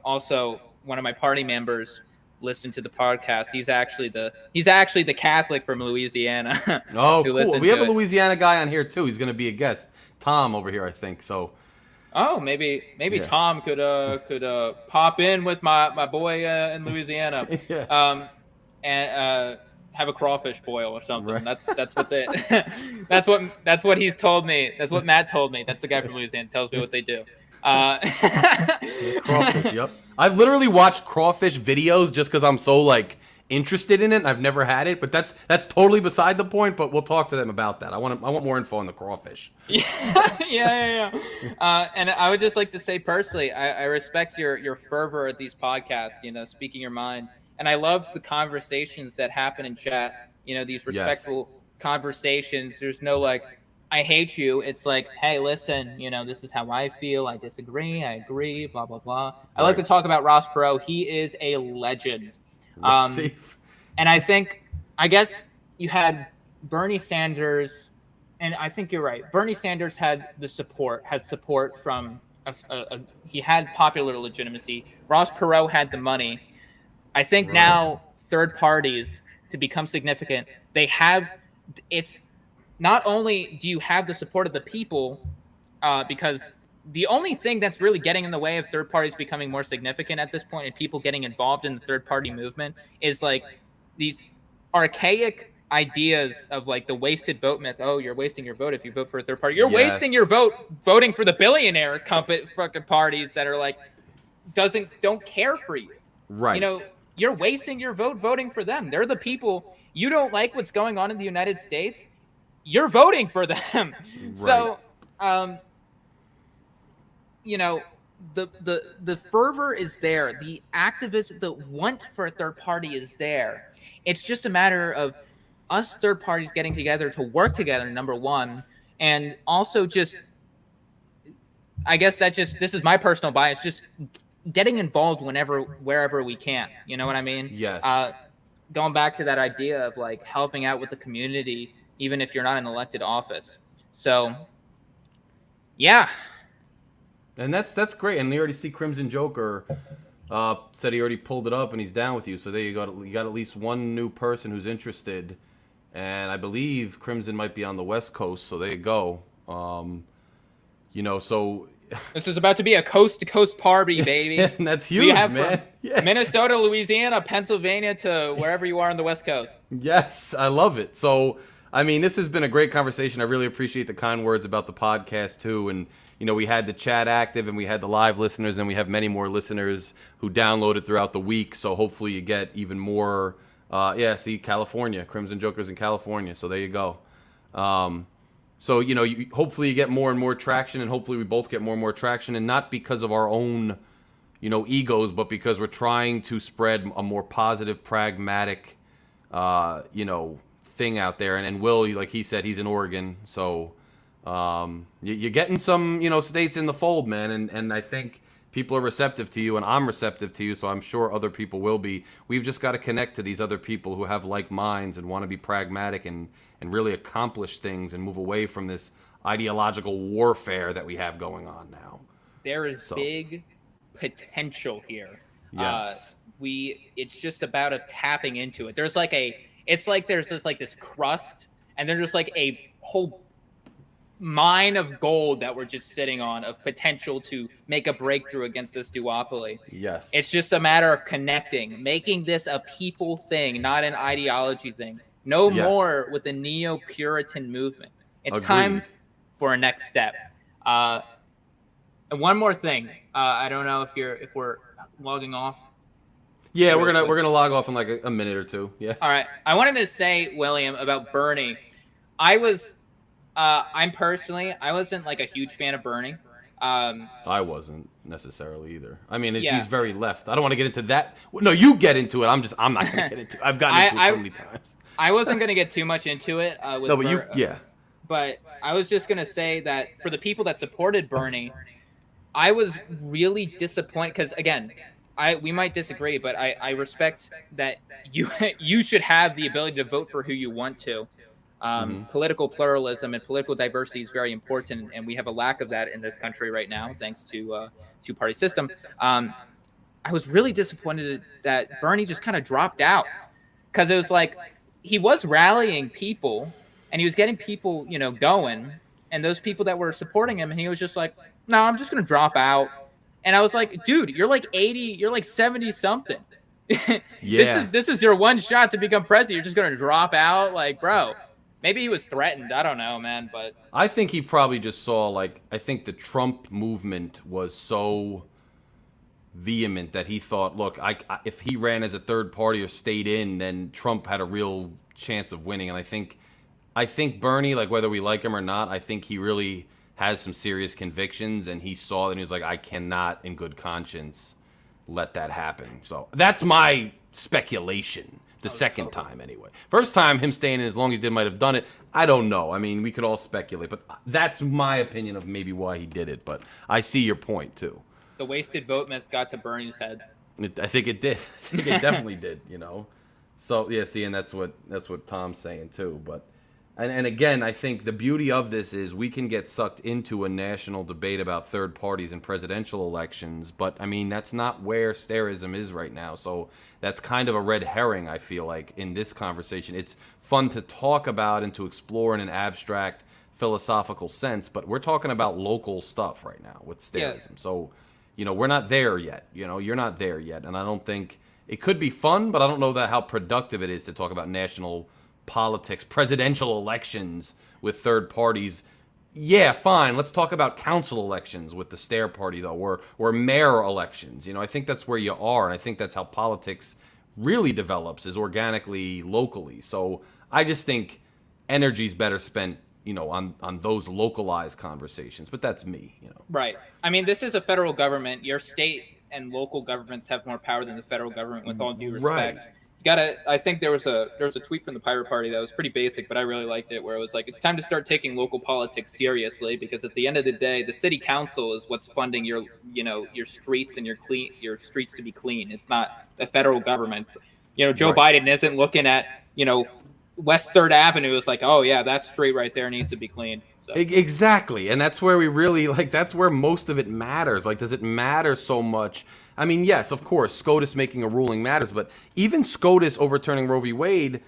also one of my party members listened to the podcast. He's actually the Catholic from Louisiana.
Oh, cool. We have a Louisiana guy on here too. He's going to be a guest. Tom over here, I think. So.
Oh, maybe yeah. Tom could pop in with my boy in Louisiana, yeah. And have a crawfish boil or something. Right. That's what they that's what he's told me. That's what Matt told me. That's the guy from Louisiana, tells me what they do.
Crawfish. Yep. I've literally watched crawfish videos just because I'm so interested in it. I've never had it, but that's totally beside the point. But we'll talk to them about that. I want more info on the crawfish.
Yeah. And I would just like to say personally, I respect your fervor at these podcasts. Speaking your mind, and I love the conversations that happen in chat. These respectful conversations. There's no I hate you. It's like, hey, listen, this is how I feel. I disagree. I agree. Blah blah blah. Right. I like to talk about Ross Perot. He is a legend. And I guess you had Bernie Sanders, and I think you're right. Bernie Sanders had support from he had popular legitimacy. Ross Perot had the money. I think now third parties, to become significant, it's not only do you have the support of the people, because the only thing that's really getting in the way of third parties becoming more significant at this point and people getting involved in the third party movement is these archaic ideas of the wasted vote myth. Oh, you're wasting your vote if you vote for a third party. You're wasting your vote voting for the billionaire fucking parties that are don't care for you.
Right.
You're wasting your vote voting for them. They're the people. You don't like what's going on in the United States. You're voting for them. Right. So, the fervor is there. The activism, the want for a third party is there. It's just a matter of us third parties getting together to work together, number one, and also just, I guess this is my personal bias, just getting involved wherever we can. You know what I mean?
Yes.
Going back to that idea of helping out with the community, even if you're not in elected office. So, yeah.
And that's great. And you already see Crimson Joker said he already pulled it up and he's down with you. So there you go. You got at least one new person who's interested. And I believe Crimson might be on the West Coast. So there you go. So
this is about to be a coast-to-coast party, baby.
And that's huge, man.
Yeah. Minnesota, Louisiana, Pennsylvania to wherever you are on the West Coast.
Yes, I love it. So, I mean, this has been a great conversation. I really appreciate the kind words about the podcast, too. And, we had the chat active and we had the live listeners, and we have many more listeners who downloaded throughout the week. So hopefully you get even more. California. Crimson Joker's in California. So there you go. So, hopefully you get more and more traction, and hopefully we both get more and more traction, and not because of our own, egos, but because we're trying to spread a more positive, pragmatic, thing out there. And Will, like he said, he's in Oregon. So you're getting some, states in the fold, man. And I think People are receptive to you, and I'm receptive to you, so I'm sure other people will be. We've just got to connect to these other people who have like minds and want to be pragmatic and really accomplish things and move away from this ideological warfare that we have going on now.
There is big potential here.
Yes.
It's just about tapping into it. There's this crust, and there's just like a whole mine of gold that we're just sitting on of potential to make a breakthrough against this duopoly.
Yes.
It's just a matter of connecting, making this a people thing, not an ideology thing. No more with the neo-Puritan movement. It's time for a next step. And one more thing. I don't know if we're logging off.
Yeah, we're gonna log off in like a minute or two. Yeah.
All right. I wanted to say, William, about Bernie. I wasn't like a huge fan of Bernie.
I wasn't necessarily either. I mean, he's very left. I don't want to get into that. No, you get into it. I'm not going to get into it. I've gotten into it so many times.
I wasn't going to get too much into it. But I was just going to say that for the people that supported Bernie, I was really disappointed because, again, we might disagree, but I respect that you should have the ability to vote for who you want to. Political pluralism and political diversity is very important, and we have a lack of that in this country right now, thanks to two-party system. I was really disappointed that Bernie just kind of dropped out because it was like he was rallying people and he was getting people, going, and those people that were supporting him, and he was just like, "No, I'm just gonna drop out." And I was like, "Dude, you're like 80, you're like 70 something. This is your one shot to become president. You're just gonna drop out, like, bro." Maybe he was threatened. I don't know, man. But
I think he probably just saw, I think the Trump movement was so vehement that he thought, look, if he ran as a third party or stayed in, then Trump had a real chance of winning. And I think Bernie, like whether we like him or not, I think he really has some serious convictions. And he saw that and he was like, I cannot in good conscience let that happen. So that's my speculation. The second time, anyway. First time, him staying in as long as he did might have done it. I don't know. I mean, we could all speculate, but that's my opinion of maybe why he did it. But I see your point, too.
The wasted vote myth got to Bernie's head.
I think it did. I think it definitely did, So, yeah, see, and that's what Tom's saying, too. But and again, I think the beauty of this is we can get sucked into a national debate about third parties and presidential elections, but I mean that's not where starism is right now. So that's kind of a red herring, I feel like, in this conversation. It's fun to talk about and to explore in an abstract philosophical sense, but we're talking about local stuff right now with starism. Yeah. So, we're not there yet. You're not there yet, and I don't think it could be fun, but I don't know how productive it is to talk about national politics, presidential elections with third parties. Yeah, fine. Let's talk about council elections with the Stair Party, though, or mayor elections. I think that's where you are, and I think that's how politics really develops, is organically, locally. So I just think energy's better spent, on those localized conversations. But that's me,
Right. I mean, this is a federal government. Your state and local governments have more power than the federal government, with all due respect. Right. I think there was a tweet from the Pirate Party that was pretty basic, but I really liked it, where it was like, it's time to start taking local politics seriously, because at the end of the day, the city council is what's funding your streets and your streets to be clean. It's not the federal government. Joe Biden isn't looking at, West 3rd Avenue is like, oh yeah, that street right there needs to be cleaned. So.
Exactly. And that's where we really, that's where most of it matters. Does it matter so much? I mean, yes, of course, SCOTUS making a ruling matters, but even SCOTUS overturning Roe v. Wade,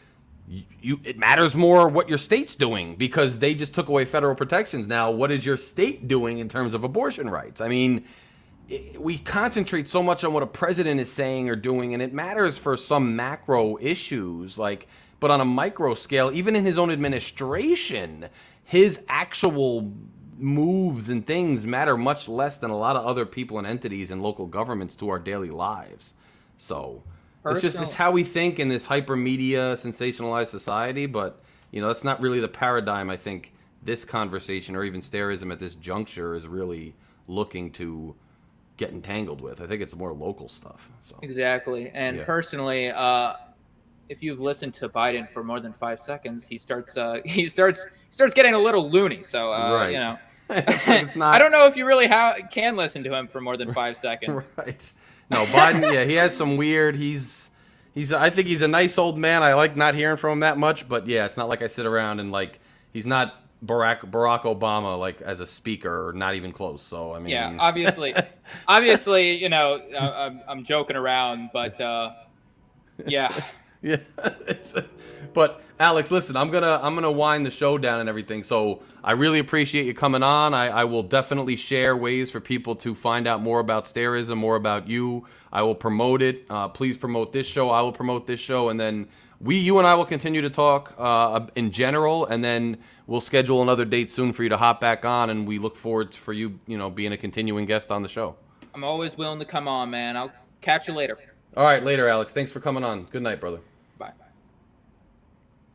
it matters more what your state's doing, because they just took away federal protections. Now, what is your state doing in terms of abortion rights? I mean, we concentrate so much on what a president is saying or doing, and it matters for some macro issues, but on a micro scale, even in his own administration, his actual moves and things matter much less than a lot of other people and entities and local governments to our daily lives. So it's just how we think in this hyper media sensationalized society. But, that's not really the paradigm I think this conversation or even starism at this juncture is really looking to get entangled with. I think it's more local stuff. So.
Exactly. And personally, if you've listened to Biden for more than 5 seconds, he starts getting a little loony. So,
right. It's not.
I don't know if you really can listen to him for more than 5 seconds.
Right. No, Biden. Yeah, he has some weird. I think he's a nice old man. I like not hearing from him that much. But yeah, it's not like I sit around and like he's not Barack Obama like as a speaker, or not even close. So I mean.
Yeah, obviously, I'm joking around, but yeah.
Yeah. But Alex, listen, I'm gonna wind the show down and everything. So I really appreciate you coming on. I will definitely share ways for people to find out more about Starism, more about you. I will promote it. Please promote this show. I will promote this show, and then you and I will continue to talk in general, and then we'll schedule another date soon for you to hop back on, and we look forward for you, being a continuing guest on the show.
I'm always willing to come on, man. I'll catch you later.
All right, later, Alex. Thanks for coming on. Good night, brother.
Bye.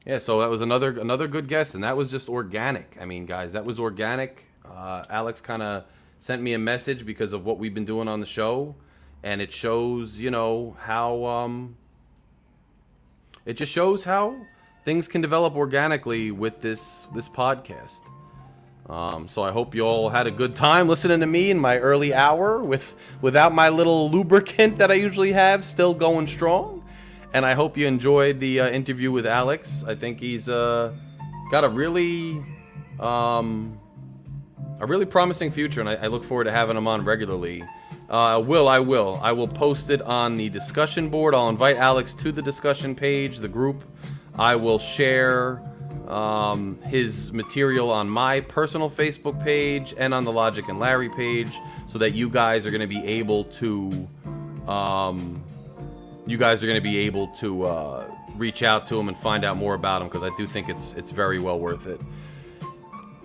Yeah, so that was another good guest, and that was just organic. I mean, guys, that was organic. Alex kind of sent me a message because of what we've been doing on the show, and it shows, how it just shows how things can develop organically with this podcast. So I hope you all had a good time listening to me in my early hour without my little lubricant that I usually have, still going strong. And I hope you enjoyed the interview with Alex. I think he's got a really promising future, and I look forward to having him on regularly. I will post it on the discussion board. I'll invite Alex to the discussion page, the group. I will share his material on my personal Facebook page and on the Logic and Larry page, so that you guys are going to be able to reach out to him and find out more about him, because I do think it's very well worth it.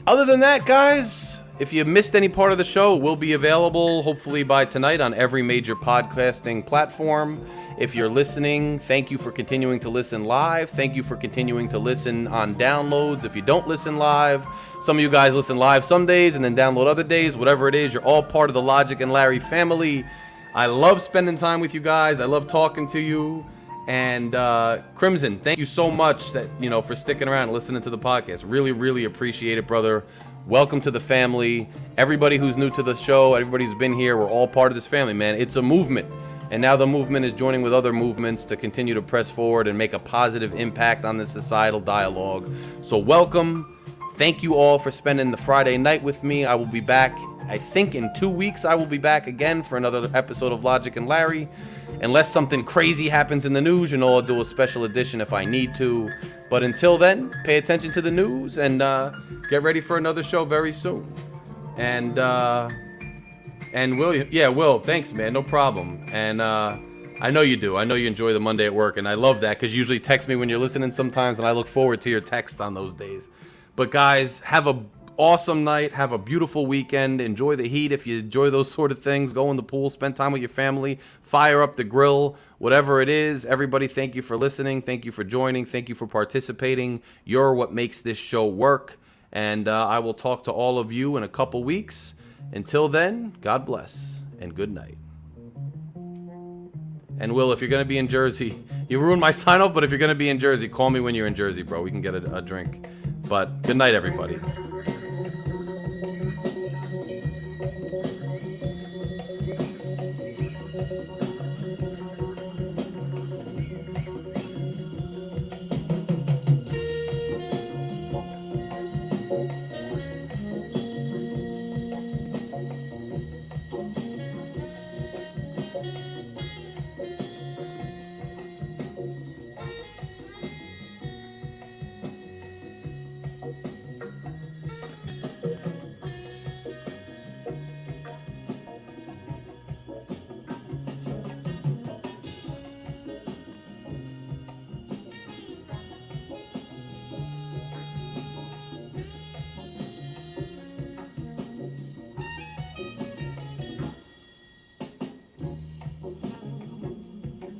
Other than that, guys, if you missed any part of the show, we'll be available hopefully by tonight on every major podcasting platform. If you're listening, thank you for continuing to listen live. Thank you for continuing to listen on downloads. If you don't listen live, some of you guys listen live some days and then download other days. Whatever it is, you're all part of the Logic and Larry family. I love spending time with you guys. I love talking to you. And Crimson, thank you so much for sticking around and listening to the podcast. Really, really appreciate it, brother. Welcome to the family. Everybody who's new to the show, everybody who's been here, we're all part of this family, man. It's a movement. And now the movement is joining with other movements to continue to press forward and make a positive impact on the societal dialogue. So welcome. Thank you all for spending the Friday night with me. I will be back, I think in 2 weeks, I will be back again for another episode of Logic and Larry. Unless something crazy happens in the news, I'll do a special edition if I need to. But until then, pay attention to the news and get ready for another show very soon. And Will, thanks, man, no problem. And I know you do. I know you enjoy the Monday at work, and I love that, because you usually text me when you're listening sometimes, and I look forward to your texts on those days. But guys, have a awesome night. Have a beautiful weekend. Enjoy the heat if you enjoy those sort of things. Go in the pool, spend time with your family, fire up the grill, whatever it is. Everybody, thank you for listening. Thank you for joining. Thank you for participating. You're what makes this show work. And I will talk to all of you in a couple weeks. Until then, God bless and good night. And Will, if you're going to be in Jersey, you ruined my sign off, but if you're going to be in Jersey, call me when you're in Jersey, bro. We can get a drink. But good night, everybody.